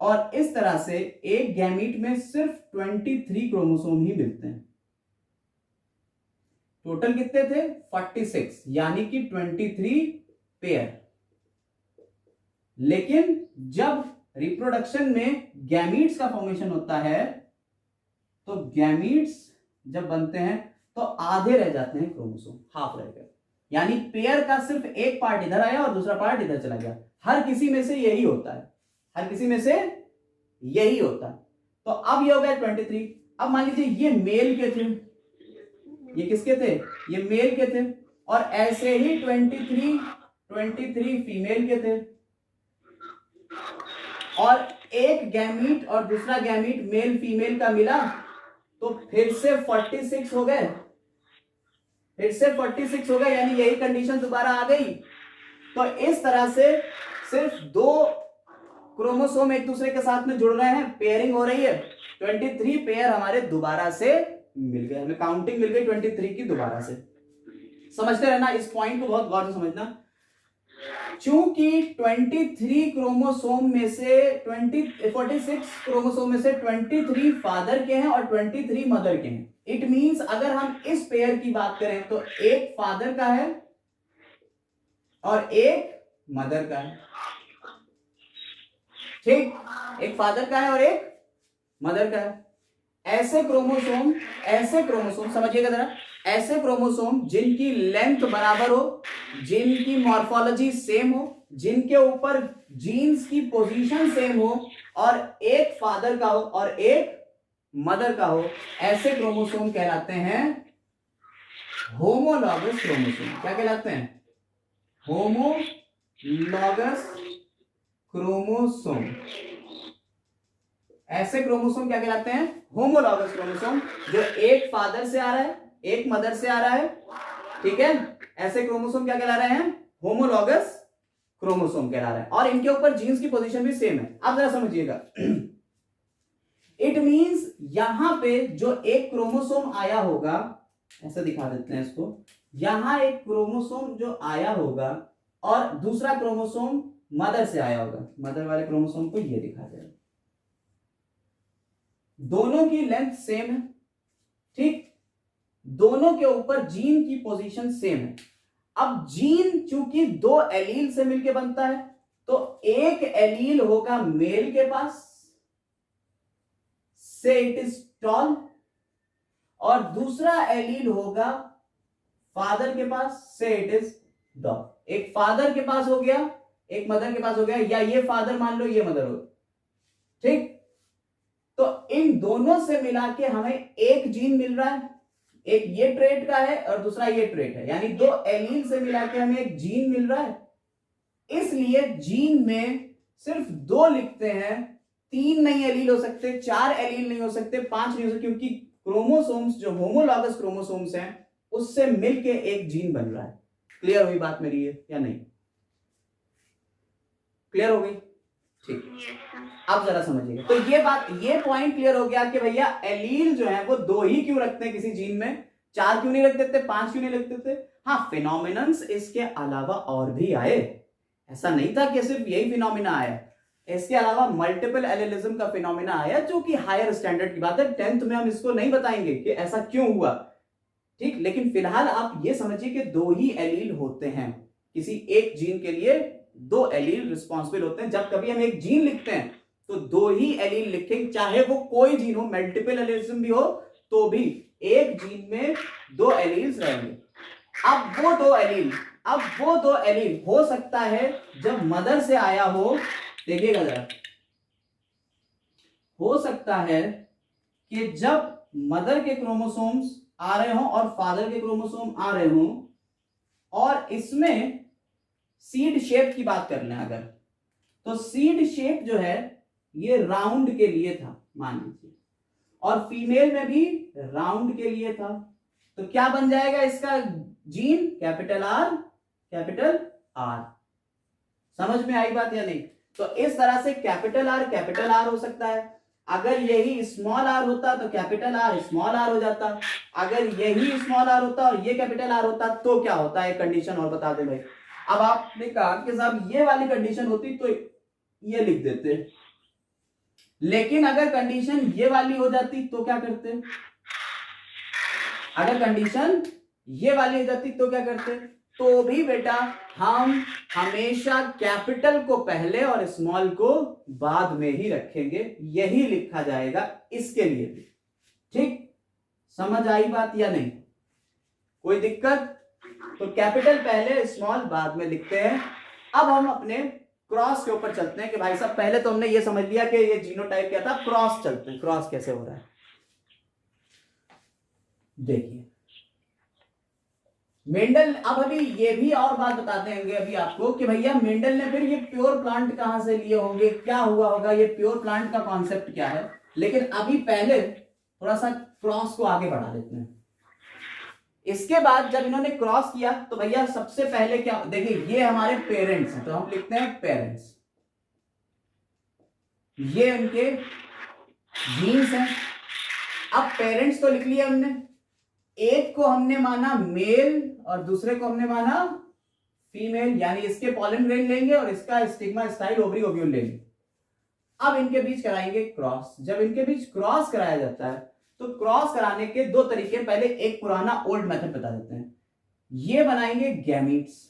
और इस तरह से एक गैमीट में सिर्फ 23 क्रोमोसोम ही मिलते हैं। टोटल कितने थे, 46, यानी कि 23 पेयर। लेकिन जब रिप्रोडक्शन में गैमीट्स का फॉर्मेशन होता है, तो गैमीट्स जब बनते हैं तो आधे रह जाते हैं क्रोमोसोम, हाफ रह गए, यानी पेयर का सिर्फ एक पार्ट इधर आया और दूसरा पार्ट इधर चला गया। हर किसी में से यही होता है, हर किसी में से यही होता है। तो अब ये हो गया 23। अब मान लीजिए ये मेल के थे, ये किसके थे, ये मेल के थे, और ऐसे ही 23 फीमेल के थे, और एक गैमीट और दूसरा गैमीट मेल फीमेल का मिला तो फिर से 46 हो गए, यानी यही कंडीशन दोबारा आ गई। तो इस तरह से सिर्फ 2 क्रोमोसोम एक दूसरे के साथ में जुड़ रहे हैं, पेयरिंग हो रही है, 23 पेयर हमारे दोबारा से मिल गए, हमें काउंटिंग मिल गई 23 की दोबारा से। समझते रहना, इस पॉइंट को बहुत गौर से समझना। चूंकि 23 क्रोमोसोम में से 46 क्रोमोसोम में से 23 फादर के हैं और 23 मदर के हैं। इट मींस अगर हम इस पेयर की बात करें तो एक फादर का है और एक मदर का है। ठीक, एक फादर का है और एक मदर का है। ऐसे क्रोमोसोम समझिएगा जरा, ऐसे क्रोमोसोम जिनकी लेंथ बराबर हो, जिनकी मॉर्फोलॉजी सेम हो, जिनके ऊपर जीन्स की पोजीशन सेम हो, और एक फादर का हो और एक मदर का हो, ऐसे क्रोमोसोम कहलाते हैं होमोलॉगस क्रोमोसोम। क्या कहलाते हैं, होमोलॉगस क्रोमोसोम। ऐसे क्रोमोसोम क्या कहलाते हैं, होमोलॉगस क्रोमोसोम, जो एक फादर से आ रहा है एक मदर से आ रहा है। ठीक है, ऐसे क्रोमोसोम क्या कहला रहे हैं, होमोलॉगस क्रोमोसोम कहला रहे हैं, और इनके ऊपर जीन्स की पोजीशन भी सेम है। अब जरा समझिएगा, इट मींस यहां पे जो एक क्रोमोसोम आया होगा, ऐसा दिखा देते हैं इसको, यहां एक क्रोमोसोम जो आया होगा और दूसरा क्रोमोसोम मदर से आया होगा, मदर वाले क्रोमोसोम को ये दिखा जाएगा, दोनों की लेंथ सेम है, ठीक, दोनों के ऊपर जीन की पोजीशन सेम है। अब जीन चूंकि दो एलील से मिलके बनता है, तो एक एलील होगा मेल के पास, से इट इज टॉल, और दूसरा एलील होगा फादर के पास, से इट इज डॉग। एक फादर के पास हो गया, एक मदर के पास हो गया, या ये फादर मान लो, ये मदर हो, ठीक। तो इन दोनों से मिला के हमें एक जीन मिल रहा है, एक ये ट्रेट का है और दूसरा ये ट्रेट है, यानी दो एलील से मिला के हमें एक जीन मिल रहा है। इसलिए जीन में सिर्फ दो लिखते हैं, तीन नहीं एलील हो सकते, चार एलील नहीं हो सकते, पांच नहीं हो सकते, क्योंकि क्रोमोसोम्स जो होमोलॉगस क्रोमोसोम्स हैं उससे मिलके एक जीन बन रहा है। क्लियर हुई बात मेरी है या नहीं? क्लियर हो गई? ठीक, अब जरा समझिएगा। तो ये बात, ये पॉइंट क्लियर हो गया कि भैया एलील जो है वो दो ही क्यों रखते हैं किसी जीन में, चार क्यों नहीं रख देते, पांच क्यों नहीं रख देते? हाँ, फिनोमिनन्स इसके अलावा और भी आए, ऐसा नहीं था कि सिर्फ यही फिनोमिना आया, इसके अलावा मल्टीपल एलिलिज्म का फिनोमिना आया, जो कि हायर स्टैंडर्ड की बात है। 10th में हम इसको नहीं बताएंगे कि ऐसा क्यों हुआ, ठीक, लेकिन फिलहाल आप ये समझिए कि दो ही एलील होते हैं, किसी एक जीन के लिए दो एलील रिस्पॉन्सिबल होते हैं। जब कभी हम एक जीन लिखते हैं तो दो ही एलील लिखेंगे, चाहे वो कोई जीन हो, मल्टीपल एलिलिज्म भी हो तो भी एक जीन में दो एलील्स रहेंगे। अब वो दो एलील हो सकता है जब मदर से आया हो, देखिएगा जरा, हो सकता है कि जब मदर के क्रोमोसोम्स आ रहे हों और फादर के क्रोमोसोम आ रहे हों, और इसमें सीड शेप की बात कर लें अगर, तो सीड शेप जो है ये राउंड के लिए था मान लीजिए, और फीमेल में भी राउंड के लिए था, तो क्या बन जाएगा इसका gene? Capital R capital R. समझ में आई बात या नहीं? तो इस तरह से कैपिटल आर हो सकता है। अगर यही स्मॉल आर होता तो कैपिटल आर स्मॉल आर हो जाता, अगर यही स्मॉल आर होता और ये कैपिटल आर होता तो क्या होता है कंडीशन, और बता दे भाई। अब आपने कहा कि साहब ये वाली कंडीशन होती तो ये लिख देते, लेकिन अगर कंडीशन ये वाली हो जाती तो क्या करते? अगर कंडीशन ये वाली हो जाती तो क्या करते? तो भी बेटा हम हमेशा कैपिटल को पहले और स्मॉल को बाद में ही रखेंगे, यही लिखा जाएगा इसके लिए भी, ठीक। समझ आई बात या नहीं? कोई दिक्कत? तो कैपिटल पहले स्मॉल बाद में लिखते हैं। अब हम अपने क्रॉस के ऊपर चलते हैं कि भाई साहब पहले तो हमने ये समझ लिया कि ये जीनोटाइप क्या था, क्रॉस चलते हैं, क्रॉस कैसे हो रहा है। देखिए मेंडल, अब अभी ये भी और बात बताते हैं अभी आपको कि भैया मेंडल ने फिर ये प्योर प्लांट कहां से लिए होंगे, क्या हुआ होगा, ये प्योर प्लांट का कॉन्सेप्ट क्या है। लेकिन अभी पहले थोड़ा सा क्रॉस को आगे बढ़ा देते हैं। इसके बाद जब इन्होंने क्रॉस किया तो भैया सबसे पहले क्या, देखिए ये हमारे पेरेंट्स हैं, तो हम लिखते हैं पेरेंट्स, ये उनके जीन्स हैं। अब पेरेंट्स तो लिख लिया हमने, एक को हमने माना मेल और दूसरे को हमने माना फीमेल, यानी इसके पॉलन ग्रेन लेंगे और इसका स्टिग्मा स्टाइल ओवरी ओव्यूल लेंगे। अब इनके बीच कराएंगे क्रॉस। जब इनके बीच क्रॉस कराया जाता है तो क्रॉस कराने के दो तरीके, पहले एक पुराना ओल्ड मेथड बता देते हैं, ये बनाएंगे गैमीट्स।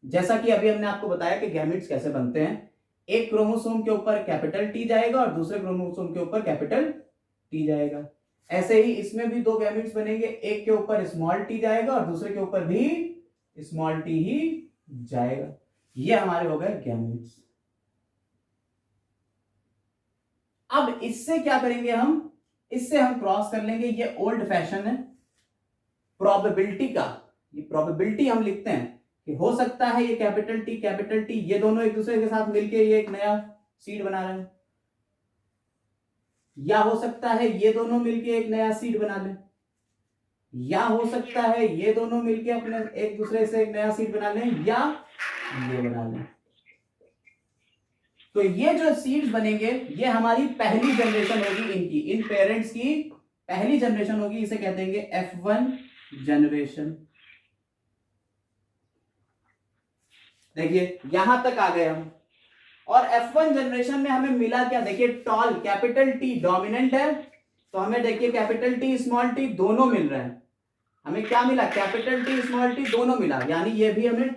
जैसा कि अभी हमने आपको बताया कि गैमीट्स कैसे बनते हैं, एक क्रोमोसोम के ऊपर कैपिटल टी जाएगा और दूसरे क्रोमोसोम के ऊपर कैपिटल टी जाएगा। ऐसे ही इसमें भी दो गैमीट्स बनेंगे, एक के ऊपर स्मॉल टी जाएगा और दूसरे के ऊपर भी स्मॉल टी ही जाएगा। ये हमारे हो गए गैमीट्स। अब इससे क्या करेंगे हम, इससे हम क्रॉस कर लेंगे, ये ओल्ड फैशन है प्रोबेबिलिटी का, ये प्रोबेबिलिटी हम लिखते हैं कि हो सकता है ये कैपिटल टी ये दोनों एक दूसरे के साथ मिलके ये एक नया सीड बना रहे हैं, या हो सकता है ये दोनों मिलके एक नया सीड बना लें, या हो सकता है ये दोनों मिलके अपने एक दूसरे से एक नया सीड बना लें, या ये बना लें। तो ये जो सीड्स बनेंगे ये हमारी पहली जनरेशन होगी, इनकी, इन पेरेंट्स की पहली जनरेशन होगी, इसे कहते हैं F1 जनरेशन। देखिए यहां तक आ गए हम। और F1 जनरेशन में हमें मिला क्या, देखिए टॉल कैपिटल टी डोमिनेंट है, तो हमें देखिए कैपिटल टी स्मॉल टी दोनों मिल रहे हैं। हमें क्या मिला, कैपिटल टी स्मॉल टी दोनों मिला, यानी ये भी हमें,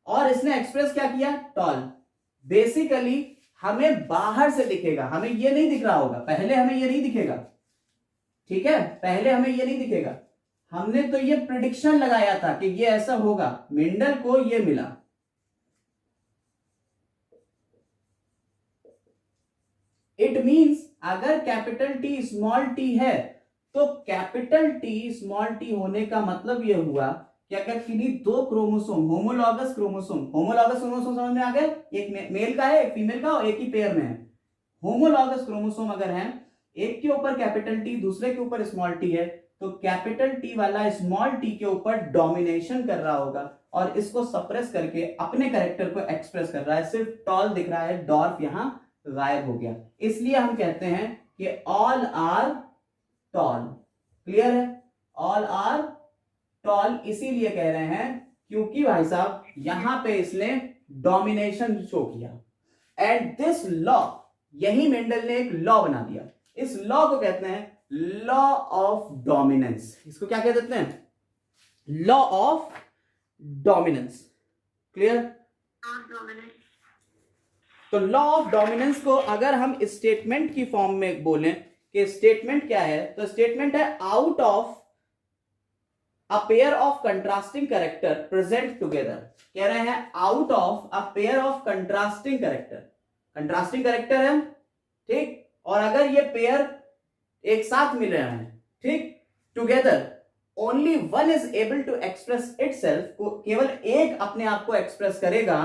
और इसने एक्सप्रेस क्या किया, टॉल। बेसिकली हमें बाहर से दिखेगा, हमें ये नहीं दिख रहा होगा, पहले हमें ये नहीं दिखेगा, ठीक है, पहले हमें ये नहीं दिखेगा। हमने तो ये प्रिडिक्शन लगाया था कि ये ऐसा होगा, मेंडल को ये मिला। इट मींस अगर कैपिटल टी स्मॉल टी है तो कैपिटल टी स्मॉल टी होने का मतलब यह हुआ कि अगर किन्हीं दो chromosome, homologous chromosome, homologous chromosome समझ में आ गए, एक मेल का है एक फीमेल का और एक ही पेयर में है। होमोलॉगस क्रोमोसोम अगर है, एक के ऊपर कैपिटल टी दूसरे के ऊपर स्मॉल टी है, तो कैपिटल टी वाला स्मॉल टी के ऊपर डोमिनेशन कर रहा होगा और इसको सप्रेस करके अपने कैरेक्टर को एक्सप्रेस कर रहा है। सिर्फ टॉल दिख रहा है, डॉर्फ यहां गायब हो गया। इसलिए हम कहते हैं कि ऑल आर टॉल। क्लियर है, ऑल आर टॉल इसीलिए कह रहे हैं क्योंकि भाई साहब यहां पे इसने डोमिनेशन शो किया। एंड दिस लॉ, यही मेंडल ने एक लॉ बना दिया। इस लॉ को कहते हैं लॉ ऑफ डोमिनेंस। इसको क्या कह देते हैं, लॉ ऑफ डोमिनेंस। क्लियर, तो लॉ ऑफ डोमिनेंस को अगर हम स्टेटमेंट की फॉर्म में बोलें कि स्टेटमेंट क्या है, तो स्टेटमेंट है out of a pair of contrasting character present together. कह रहे हैं out of a pair of contrasting character, contrasting character है, ठीक, और अगर ये पेयर एक साथ मिल रहे हैं, ठीक, together, only one is able to express itself, केवल एक अपने आप को एक्सप्रेस करेगा,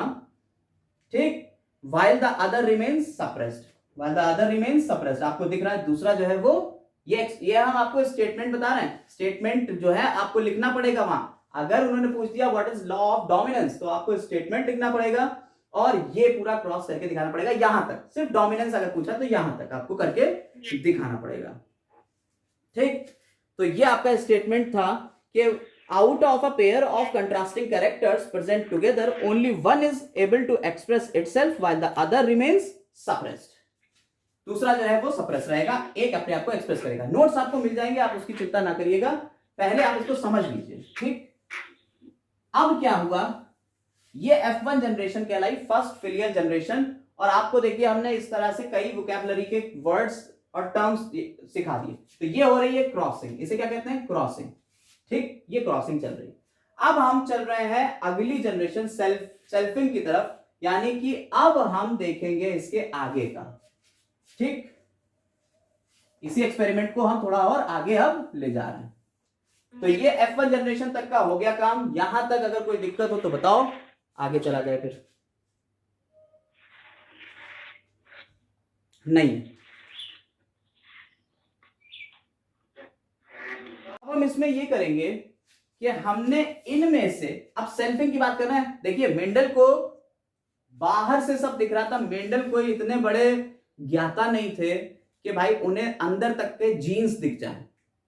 ठीक, while the other remains suppressed, while the other remains suppressed। आपको दिख रहा है दूसरा जो है वो ये हम आपको स्टेटमेंट बता रहे हैं। स्टेटमेंट जो है आपको लिखना पड़ेगा वहां। अगर उन्होंने पूछ दिया what is law of dominance, तो आपको स्टेटमेंट लिखना पड़ेगा और ये पूरा क्रॉस करके दिखाना पड़ेगा यहां तक। सिर्फ डोमिनेंस अगर पूछा तो यहां तक आपको करके दिखाना पड़ेगा, ठीक। तो ये आपका स्टेटमेंट था कि out of a pair of contrasting characters present together, only one is able to express itself while the other remains suppressed। दूसरा जो है वो सप्रेस रहेगा, एक अपने आप को एक्सप्रेस करेगा। नोट्स आपको मिल जाएंगे, आप उसकी चिंता ना करिएगा, पहले आप इसको समझ लीजिए, ठीक। अब क्या हुआ, ये F1 जनरेशन कहलाई, फर्स्ट फिलियल जनरेशन। और आपको देखिए हमने इस तरह से कई वोकैबुलरी के वर्ड्स और टर्म्स सिखा दिए। तो ये हो रही है क्रॉसिंग, इसे क्या कहते हैं, क्रॉसिंग, ठीक, ये क्रॉसिंग चल रही है। अब हम चल रहे हैं अगली जनरेशन सेल्फिंग की तरफ, यानी कि अब हम देखेंगे इसके आगे का, ठीक। इसी एक्सपेरिमेंट को हम थोड़ा और आगे अब ले जा रहे हैं। तो ये F1 जनरेशन तक का हो गया काम। यहां तक अगर कोई दिक्कत हो तो बताओ, आगे चला जाए फिर। नहीं, अब हम इसमें ये करेंगे कि हमने इनमें से, अब सेल्फिंग की बात कर रहे हैं। देखिए मेंडल को बाहर से सब दिख रहा था, मेंडल कोई इतने बड़े ज्ञाता नहीं थे कि भाई उन्हें अंदर तक के जीन्स दिख जाए।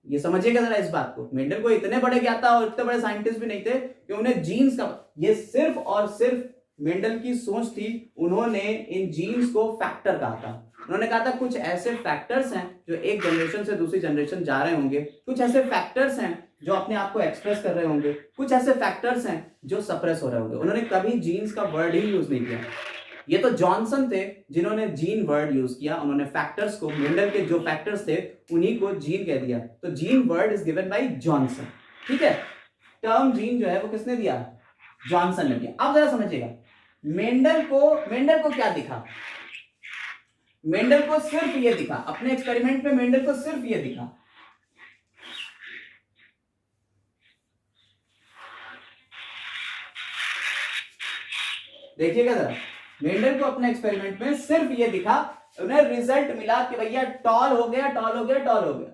ये समझिएगा जरा इस बात को, मेंडल को इतने बड़े ज्ञाता और इतने बड़े साइंटिस्ट भी नहीं थे कि उन्हें जीन्स का, ये सिर्फ और सिर्फ मेंडल की सोच थी। उन्होंने इन जीन्स को फैक्टर कहा था। उन्होंने कहा था कुछ ऐसे फैक्टर्स हैं जो एक जनरेशन से दूसरी जनरेशन जा रहे होंगे, कुछ ऐसे फैक्टर्स हैं जो अपने आप को एक्सप्रेस कर रहे होंगे, कुछ ऐसे फैक्टर्स हैं जो सप्रेस हो रहे होंगे। उन्होंने कभी जीन्स का वर्ड ही यूज नहीं किया। ये तो जॉनसन थे जिन्होंने जीन वर्ड यूज किया। उन्होंने फैक्टर्स को, मेंडल के जो फैक्टर्स थे उन्हीं को जीन कह दिया। तो gene word is given by Johnson, ठीक है। टर्म जीन जो है वो किसने दिया, जॉनसन ने दिया। अब जरा समझिएगा, मेंडल को क्या दिखा, मेंडल को सिर्फ ये दिखा, अपने एक्सपेरिमेंट में मेंडल को सिर्फ ये दिखा, देखिएगा जरा, मेंडल को अपने एक्सपेरिमेंट में सिर्फ ये दिखा, उन्हें रिजल्ट मिला कि भैया टॉल हो गया, टॉल हो गया, टॉल हो गया।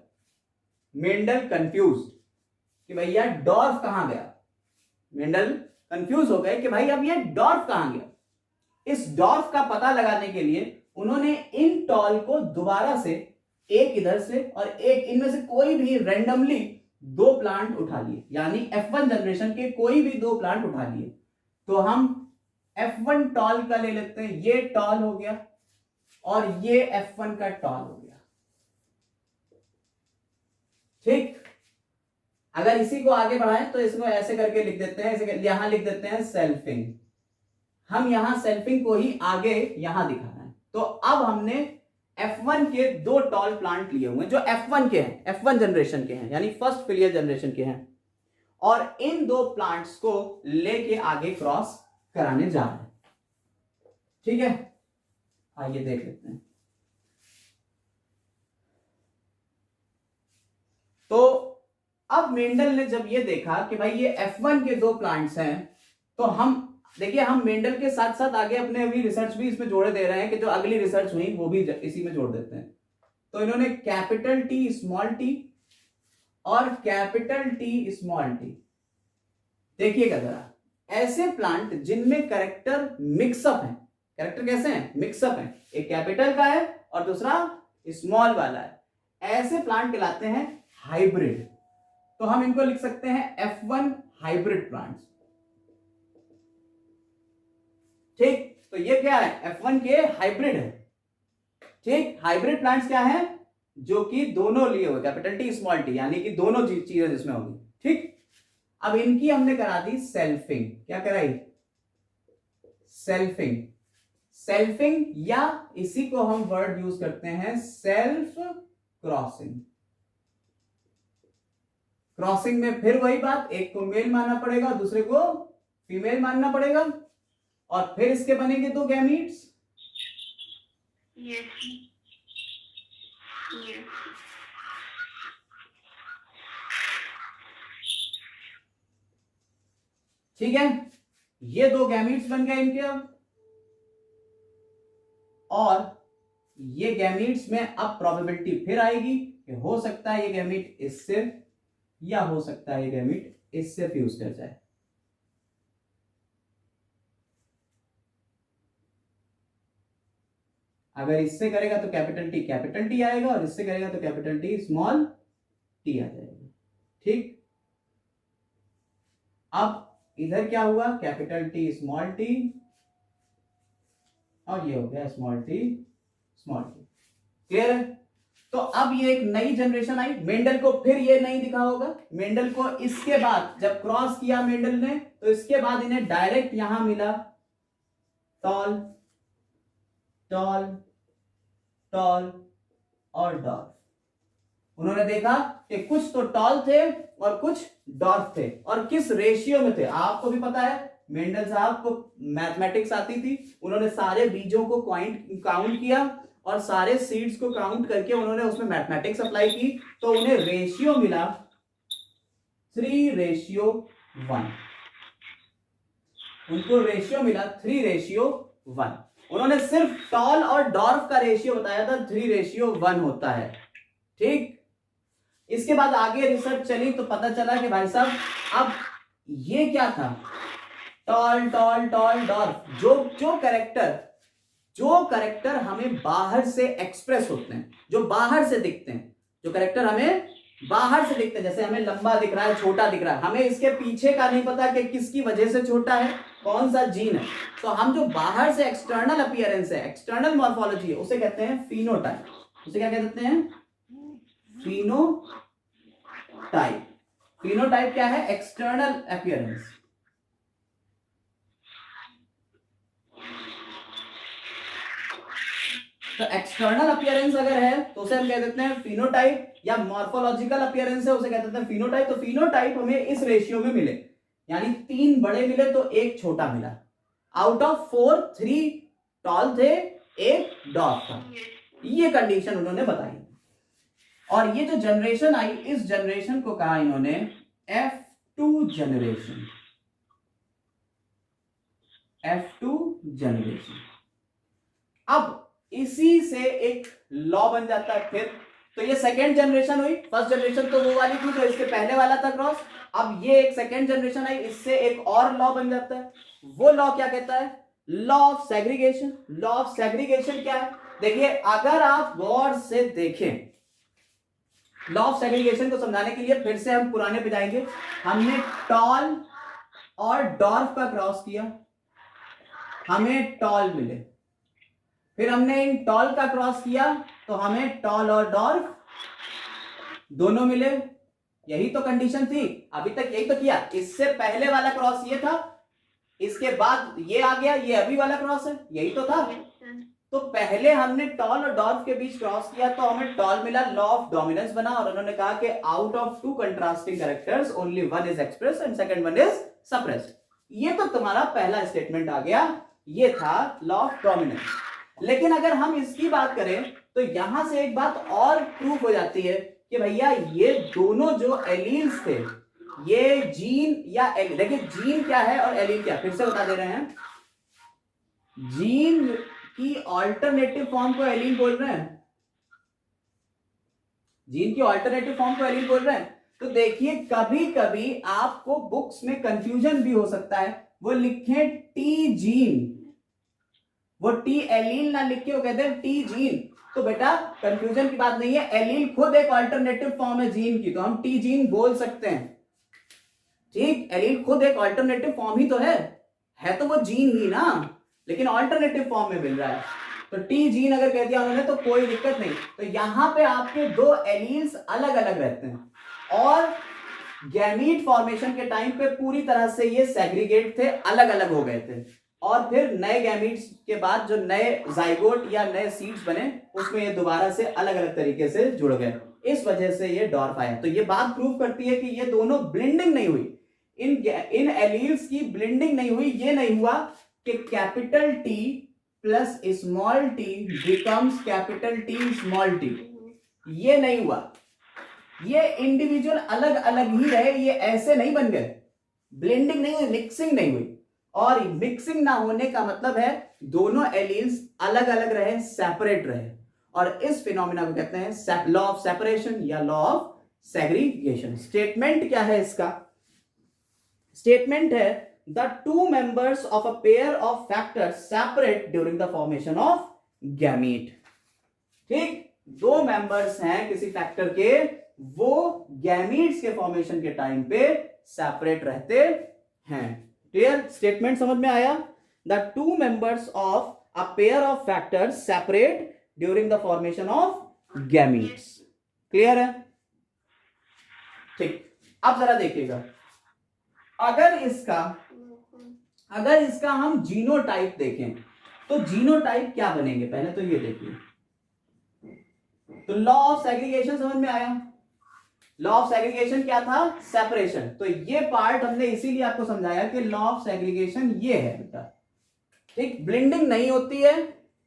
मेंडल कंफ्यूज कि भैया डॉर्फ कहां गया, मेंडल कंफ्यूज हो गए कि भाई अब ये डॉर्फ कहां गया। इस डॉर्फ का पता लगाने के लिए उन्होंने इन टॉल को दोबारा से, एक इधर से और एक, इनमें से कोई भी रैंडमली दो प्लांट उठा लिए, यानी F1 जनरेशन के कोई भी दो प्लांट उठा लिए। तो हम F1 टॉल का ले लेते हैं, ये टॉल हो गया और ये F1 का टॉल हो गया। ठीक, अगर इसी को आगे बढ़ाएं तो इसको ऐसे करके लिख देते हैं, ऐसे यहां लिख देते हैं सेल्फिंग। हम यहां सेल्फिंग को ही आगे यहां दिखाना है। तो अब हमने F1 के 2 टॉल प्लांट लिए हुए जो F1 के हैं, F1 जनरेशन के हैं, यानी फर्स्ट फिलियर जनरेशन के हैं, और इन 2 प्लांट्स को लेके आगे क्रॉस कराने जा रहे हैं। ठीक है, आइए देख लेते हैं। तो अब मेंडल ने जब ये देखा कि भाई ये F1 के 2 प्लांट्स हैं, तो हम देखिए, हम मेंडल के साथ साथ आगे अपने अभी रिसर्च भी इसमें जोड़े दे रहे हैं कि जो अगली रिसर्च हुई वो भी इसी में जोड़ देते हैं। तो इन्होंने कैपिटल टी स्मॉल टी और कैपिटल टी स्मॉल टी, देखिएगा जरा, ऐसे प्लांट जिनमें कैरेक्टर मिक्सअप है। कैरेक्टर कैसे हैं? मिक्सअप है, एक कैपिटल का है और दूसरा स्मॉल वाला है, ऐसे प्लांट कहलाते हैं हाइब्रिड। तो हम इनको लिख सकते हैं F1 हाइब्रिड प्लांट्स। ठीक, तो ये क्या है? F1 के हाइब्रिड है। ठीक, हाइब्रिड प्लांट्स क्या है? जो कि दोनों लिए हुए, कैपिटल टी स्मॉल टी, यानी कि दोनों चीजें जिसमें होगी। ठीक, अब इनकी हमने करा दी सेल्फिंग। क्या कराई? सेल्फिंग। सेल्फिंग, या इसी को हम वर्ड यूज करते हैं सेल्फ क्रॉसिंग। क्रॉसिंग में फिर वही बात, एक को मेल मानना पड़ेगा, दूसरे को फीमेल मानना पड़ेगा, और फिर इसके बनेंगे 2 गैमीट्स। ठीक है, ये 2 गैमीट्स बन गए इनके अब, और ये गैमीट्स में अब प्रोबेबिलिटी फिर आएगी कि हो सकता है ये गैमीट इससे, या हो सकता है ये गैमीट इससे फ्यूज कर जाए। अगर इससे करेगा तो कैपिटल टी आएगा, और इससे करेगा तो कैपिटल टी स्मॉल टी आ जाएगा। ठीक, अब इधर क्या हुआ? कैपिटल टी स्मॉल टी, और ये हो गया small T small T. Clear है? तो अब ये एक नई जनरेशन आई। मेंडल को फिर ये नहीं दिखा होगा। मेंडल को इसके बाद जब क्रॉस किया मेंडल ने, तो इसके बाद इन्हें डायरेक्ट यहां मिला टॉल टॉल टॉल और डॉर्फ। उन्होंने देखा कि कुछ तो टॉल थे और कुछ डॉर्फ थे, और किस रेशियो में थे। आपको भी पता है, मेंडल साहब को मैथमेटिक्स आती थी। उन्होंने सारे बीजों को काउंट किया और सारे सीड्स को काउंट करके उन्होंने उसमें मैथमेटिक्स अप्लाई की, तो उन्हें रेशियो मिला 3:1। उनको रेशियो मिला 3:1। उन्होंने सिर्फ टॉल और डॉर्फ का रेशियो बताया था 3:1 होता है। ठीक, इसके बाद आगे रिसर्च चली तो पता चला कि भाई साहब अब ये क्या था? टॉल टॉल टॉल डॉर्फ, जो कैरेक्टर हमें बाहर से एक्सप्रेस होते हैं, जो बाहर से दिखते हैं, जो कैरेक्टर हमें बाहर से दिखते हैं, जैसे हमें लंबा दिख रहा है, छोटा दिख रहा है, हमें इसके पीछे का नहीं पता कि किसकी वजह से छोटा है, कौन सा जीन है। तो हम जो बाहर से एक्सटर्नल अपीयरेंस है, एक्सटर्नल मॉर्फोलॉजी है, उसे कहते हैं फिनोटाइप। उसे क्या कहते हैं? फिनोटाइप। फिनोटाइप क्या है? External appearance. तो एक्सटर्नल अपीयरेंस अगर है तो उसे हम कह देते हैं फिनोटाइप, या मॉर्फोलॉजिकल अपीयरेंस है उसे कह देते हैं फिनोटाइप। तो फिनोटाइप हमें इस रेशियो में मिले, यानी 3 बड़े मिले तो 1 छोटा मिला। आउट ऑफ 4 3 टॉल थे, 1 डॉर्फ था। ये कंडीशन उन्होंने बताई, और ये जो जनरेशन आई, इस जनरेशन को कहा इन्होंने F2 जनरेशन। F2 generation. अब इसी से एक लॉ बन जाता है फिर। तो ये सेकेंड जनरेशन हुई। फर्स्ट जनरेशन तो वो वाली थी, तो इसके पहले वाला था क्रॉस। अब ये एक सेकेंड जनरेशन आई, इससे एक और लॉ बन जाता है। वो लॉ क्या कहता है? Law of segregation. Law of segregation क्या है? देखिए, अगर आप गौर से देखें, लॉ ऑफ सेग्रीगेशन को समझाने के लिए फिर से हम पुराने पे जाएंगे। हमने टॉल और डॉर्फ का क्रॉस किया, हमें टॉल मिले। फिर हमने इन टॉल का क्रॉस किया तो हमें टॉल और डॉर्फ दोनों मिले। यही तो कंडीशन थी, अभी तक यही तो किया। इससे पहले वाला क्रॉस ये था, इसके बाद ये आ गया, ये अभी वाला क्रॉस है, यही तो था। तो पहले हमने टॉल और डॉर्फ के बीच क्रॉस किया तो हमें टॉल मिला, लॉ ऑफ डोमिनेंस बना, और उन्होंने कहा कि out of two contrasting characters only one is express and second one is suppressed. ये तो तुम्हारा पहला स्टेटमेंट आ गया, ये था लॉ ऑफ डोमिनेंस। लेकिन अगर हम इसकी बात करें तो यहां से एक बात और प्रूफ हो जाती है कि भैया ये दोनों जो एलील्स थे, ये जीन या एलील, देखिए जीन क्या है और एलील क्या, फिर से बता दे रहे हैं। जीन की ऑल्टरनेटिव फॉर्म को एलील बोल रहे हैं, जीन की ऑल्टरनेटिव फॉर्म को एलील बोल रहे हैं। तो देखिए कभी कभी आपको बुक्स में कंफ्यूजन भी हो सकता है, वो लिखे टी जीन, वो टी एलील ना लिखे वो कहते हैं टी जीन। तो बेटा कंफ्यूजन की बात नहीं है, एलील खुद एक ऑल्टरनेटिव फॉर्म है जीन की, तो हम टी जीन बोल सकते हैं। ठीक, एलील खुद एक ऑल्टरनेटिव फॉर्म ही तो है तो वो जीन ही ना, लेकिन ऑल्टरनेटिव फॉर्म में मिल रहा है। तो टी जीन अगर कह दिया उन्होंने तो कोई दिक्कत नहीं। तो यहां पे आपके दो एलील्स अलग अलग रहते हैं और गैमीट फॉर्मेशन के टाइम पे पूरी तरह से ये सेग्रीगेट थे, अलग अलग हो गए थे, और फिर नए गैमीट्स के बाद जो नए जाइगोट या नए सीड्स बने उसमें ये दोबारा से अलग अलग तरीके से जुड़ गए, इस वजह से ये डॉर्फ आया। तो ये बात प्रूव करती है कि ये दोनों ब्लेंडिंग नहीं हुई, इन एलील्स की ब्लेंडिंग नहीं हुई। ये नहीं हुआ कि capital T plus small T becomes capital T small T, ये नहीं हुआ। ये इंडिविजुअल अलग अलग ही रहे, ये ऐसे नहीं बन गए, ब्लेंडिंग नहीं हुई, मिक्सिंग नहीं हुई। और मिक्सिंग ना होने का मतलब है दोनों एलील्स अलग अलग रहे, सेपरेट रहे, और इस फिनोमिना को कहते हैं लॉ ऑफ सेपरेशन या लॉ ऑफ सेग्रीगेशन। स्टेटमेंट क्या है इसका? स्टेटमेंट है the two members of a pair of factors separate during the formation of gamete. ठीक, दो मेंबर्स हैं किसी फैक्टर के, वो गैमीट्स के फॉर्मेशन के टाइम पे सेपरेट रहते हैं। क्लियर? स्टेटमेंट समझ में आया? The two members of a pair of factors separate during the formation of gametes. Clear है? ठीक, अब जरा देखिएगा, अगर इसका हम जीनोटाइप देखें तो जीनोटाइप क्या बनेंगे, पहले तो ये देखिए। तो लॉ ऑफ सेग्रीगेशन समझ में आया? लॉ ऑफ सेग्रीगेशन क्या था? सेपरेशन। तो ये पार्ट हमने इसीलिए आपको समझाया कि लॉ ऑफ सेग्रीगेशन ये है बेटा। ठीक, ब्लेंडिंग नहीं होती है,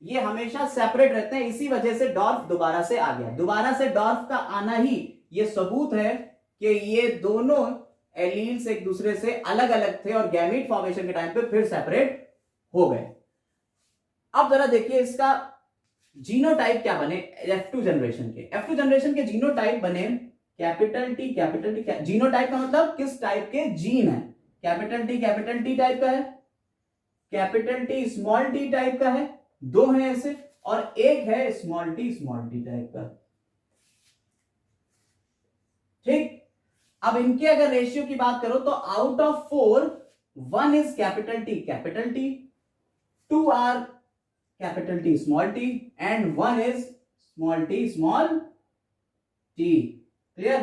ये हमेशा सेपरेट रहते हैं, इसी वजह से डॉर्फ दोबारा से आ गया। दोबारा से डॉर्फ का आना ही ये सबूत है कि ये दोनों एलील्स एक दूसरे से अलग अलग थे और गैमीट फॉर्मेशन के टाइम पे फिर सेपरेट हो गए। अब जरा देखिए इसका जीनोटाइप क्या बने F2 जनरेशन के। F2 जनरेशन के जीनोटाइप बने कैपिटल टी जीनोटाइप का मतलब किस टाइप के जीन है। कैपिटल टी टाइप का है, capital T small T type का है, दो हैं ऐसे, और एक है स्मॉल टी टाइप का। ठीक, अब इनके अगर रेशियो की बात करो तो out of 4 1 is capital T, 2 are capital T small T and 1 is small T. Clear?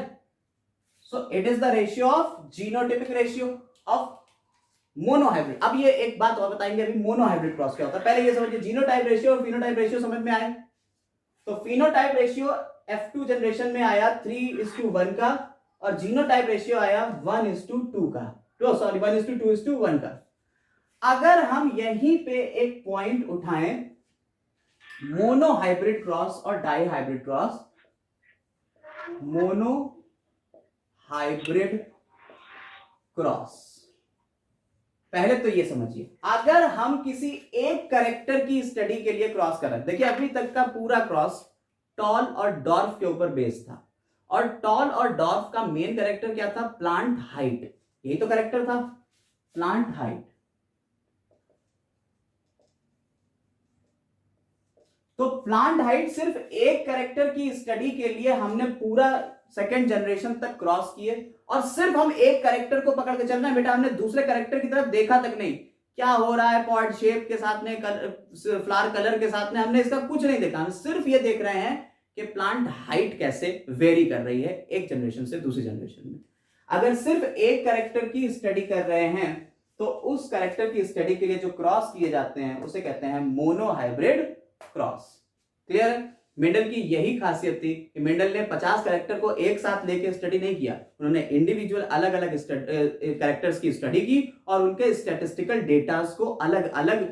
So it is the ratio of genotypic ratio of monohybrid. अब ये एक बात और बताएंगे अभी, मोनोहाइब्रिड क्रॉस क्या होता है। पहले ये समझिए, जीनोटाइप रेशियो और फिनोटाइप रेशियो समझ में आए। तो फिनोटाइप रेशियो F2 जनरेशन में आया 3:1 का, और जीनोटाइप रेशियो आया 1:2 का, तो सॉरी 1:2:1 का। अगर हम यहीं पे एक पॉइंट उठाएं, मोनोहाइब्रिड क्रॉस और dihybrid cross, mono hybrid cross, पहले तो ये समझिए, अगर हम किसी एक कैरेक्टर की स्टडी के लिए क्रॉस कर रहे हैं, देखिए अभी तक का पूरा क्रॉस टॉल और डॉर्फ के ऊपर बेस्ड था, और टॉल और डॉर्फ का मेन कैरेक्टर क्या था? Plant height. यही तो कैरेक्टर था, प्लांट हाइट। तो प्लांट हाइट सिर्फ एक कैरेक्टर की स्टडी के लिए हमने पूरा सेकेंड जनरेशन तक क्रॉस किए, और सिर्फ हम एक कैरेक्टर को पकड़ के चलना है बेटा, हमने दूसरे कैरेक्टर की तरफ देखा तक नहीं क्या हो रहा है पॉड शेप के साथ में, फ्लावर कलर के साथ में, हमने इसका कुछ नहीं देखा। हम सिर्फ ये देख रहे हैं कि प्लांट हाइट कैसे वेरी कर रही है एक जनरेशन से दूसरी जनरेशन में। अगर सिर्फ एक कैरेक्टर की स्टडी कर रहे हैं तो उस कैरेक्टर की स्टडी के लिए जो क्रॉस किए जाते हैं उसे कहते हैं मोनोहाइब्रिड क्रॉस। क्लियर है? मेंडल की यही खासियत थी कि मेंडल ने 50 कैरेक्टर को एक साथ लेके स्टडी नहीं किया, उन्होंने इंडिविजुअल अलग अलग कैरेक्टर्स की स्टडी की और उनके स्टैटिस्टिकल डेटास को अलग अलग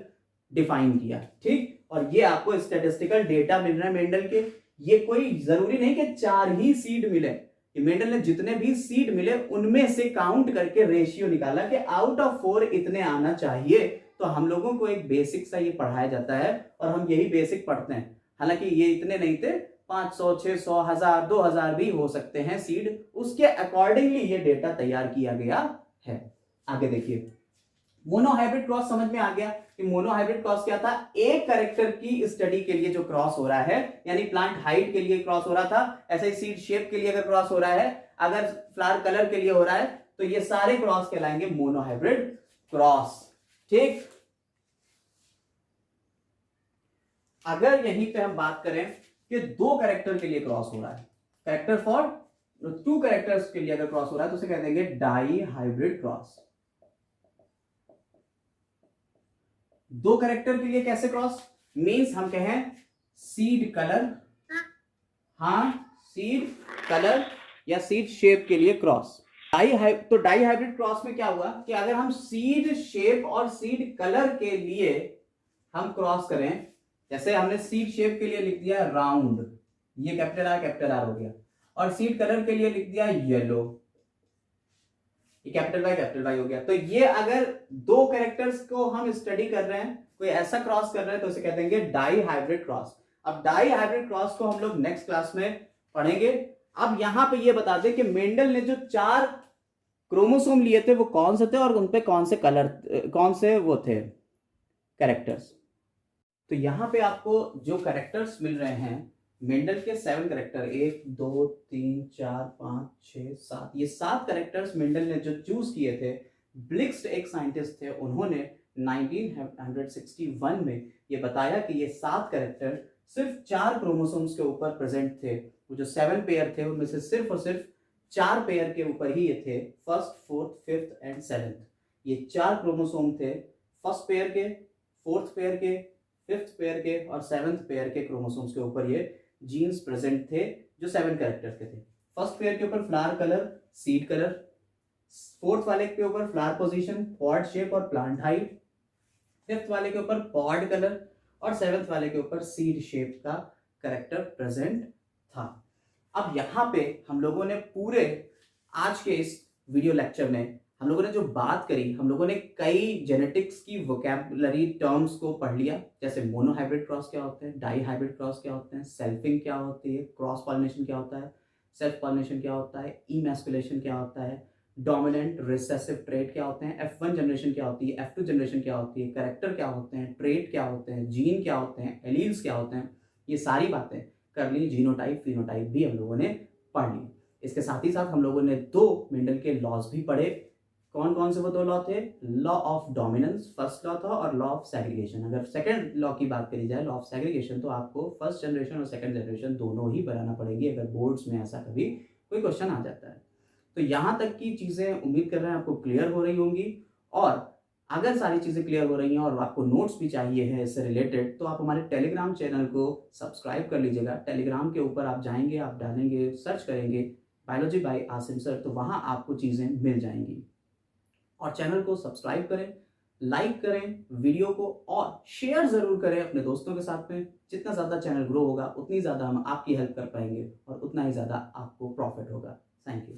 डिफाइन किया। ठीक, और ये आपको स्टैटिस्टिकल डेटा मिल रहा है मेंडल के। ये कोई जरूरी नहीं कि 4 ही सीड मिले, मेंडल ने जितने भी सीड मिले उनमें से काउंट करके रेशियो निकाला कि आउट ऑफ 4 इतने आना चाहिए। तो हम लोगों को एक बेसिक सा ये पढ़ाया जाता है और हम यही बेसिक पढ़ते हैं। हालांकि ये इतने नहीं थे, 500, 600, 1000, 2000 भी हो सकते हैं सीड, उसके अकॉर्डिंगली ये डेटा तैयार किया गया है। आगे देखिए, मोनोहाइब्रिड क्रॉस समझ में आ गया कि मोनोहाइब्रिड क्रॉस क्या था? एक कैरेक्टर की स्टडी के लिए जो क्रॉस हो रहा है, यानी प्लांट हाइट के लिए क्रॉस हो रहा था, ऐसे ही सीड शेप के लिए अगर क्रॉस हो रहा है, अगर फ्लावर कलर के लिए हो रहा है, तो ये सारे क्रॉस कहलाएंगे मोनोहाइब्रिड क्रॉस। ठीक, अगर यहीं पे हम बात करें कि 2 कैरेक्टर के लिए क्रॉस हो रहा है, कैरेक्टर फॉर 2 कैरेक्टर्स के लिए अगर क्रॉस हो रहा है तो उसे कह देंगे डाई हाइब्रिड क्रॉस। 2 कैरेक्टर के लिए कैसे क्रॉस? मींस हम कहें सीड कलर, हाँ सीड कलर या सीड शेप के लिए क्रॉस। डाई हाइब्रिड क्रॉस में क्या हुआ कि अगर हम सीड शेप और सीड कलर के लिए हम क्रॉस करें, जैसे हमने सीड शेप के लिए लिख दिया राउंड, ये कैपिटल आर हो गया, और सीड कलर के लिए लिख दिया येलो, ये कैपिटल वाई हो गया। तो ये अगर 2 कैरेक्टर्स को हम स्टडी कर रहे हैं, कोई ऐसा क्रॉस कर रहे हैं, तो उसे कहते हैं डाई हाइब्रिड क्रॉस। अब डाई हाइब्रिड क्रॉस को हम लोग नेक्स्ट क्लास में पढ़ेंगे। अब यहां पे ये बता दें कि मेंडल ने जो 4 क्रोमोसोम लिए थे वो कौन से थे और उन पे कौन से वो थे कैरेक्टर्स। तो यहां पे आपको जो कैरेक्टर्स मिल रहे हैं मेंडल के 7 कैरेक्टर, 1 2 3 4 5 6 7, ये 7 कैरेक्टर्स मेंडल ने जो चूज किए थे। ब्लिक्स्ट एक साइंटिस्ट थे, उन्होंने 1961 में ये बताया कि ये 7 कैरेक्टर सिर्फ 4 क्रोमोसोम्स के ऊपर प्रेजेंट थे। वो जो 7 पेयर थे उनमें से सिर्फ और सिर्फ 4 पेयर के ऊपर ही ये थे, first, fourth, fifth and 7th। ये 4 क्रोमोसोम थे, फर्स्ट पेयर के, फोर्थ पेयर के, फिफ्थ पेयर के और 7th पेयर के क्रोमोसोम्स के ऊपर ये जीन्स प्रेजेंट थे जो 7 कैरेक्टर्स के थे। फर्स्ट पेयर के ऊपर flower colour, seed colour, fourth वाले के ऊपर फ्लावर पोजीशन, पॉड शेप और प्लांट हाइट, फिफ्थ वाले के ऊपर पॉड कलर और 7th वाले के ऊपर सीड शेप का कैरेक्टर प्रेजेंट था। अब यहाँ पे हम लोगों ने पूरे आज के इस वीडियो लेक्चर में हम लोगों ने जो बात करी, हम लोगों ने कई जेनेटिक्स की वोकैबुलरी टर्म्स को पढ़ लिया, जैसे मोनोहाइब्रिड क्रॉस क्या होते हैं, डाई हाइब्रिड क्रॉस क्या होते हैं, सेल्फिंग क्या होती है, क्रॉस पॉलिनेशन क्या होता है, सेल्फ पॉलिनेशन क्या होता है, इमैस्कुलेशन क्या होता है, डोमिनेंट रिसेसिव ट्रेट क्या होते हैं, F1 जनरेशन क्या होती है, F2 जनरेशन क्या होती है, कैरेक्टर क्या होते हैं, ट्रेट क्या होते हैं, जीन क्या होते हैं, एलील्स क्या होते हैं, ये सारी बातें कर ली। जीनोटाइप, फिनोटाइप भी हम लोगों ने पढ़ ली। इसके साथ ही साथ हम लोगों ने 2 मेंडल के लॉज भी पढ़े। कौन कौन से वो 2 लॉ थे? Law of dominance first law था और लॉ ऑफ सेग्रीगेशन। अगर सेकंड लॉ की बात करी जाए, लॉ ऑफ सेग्रीगेशन, तो आपको फर्स्ट जनरेशन और सेकंड जनरेशन दोनों ही बनाना पड़ेगी अगर बोर्ड्स में ऐसा कभी कोई क्वेश्चन आ जाता है। तो यहाँ तक की चीज़ें उम्मीद कर रहे हैं आपको क्लियर हो रही होंगी। और अगर सारी चीज़ें क्लियर हो रही हैं और आपको नोट्स भी चाहिए है इससे रिलेटेड, तो आप हमारे टेलीग्राम चैनल को सब्सक्राइब कर लीजिएगा। टेलीग्राम के ऊपर आप जाएंगे, आप डालेंगे, सर्च करेंगे बायोलॉजी बाय आसिम सर, तो वहाँ आपको चीज़ें मिल जाएंगी। और चैनल को सब्सक्राइब करें, लाइक करें वीडियो को और शेयर ज़रूर करें अपने दोस्तों के साथ में। जितना ज़्यादा चैनल ग्रो होगा उतनी ज़्यादा हम आपकी हेल्प कर पाएंगे और उतना ही ज़्यादा आपको प्रॉफिट होगा। Thank you.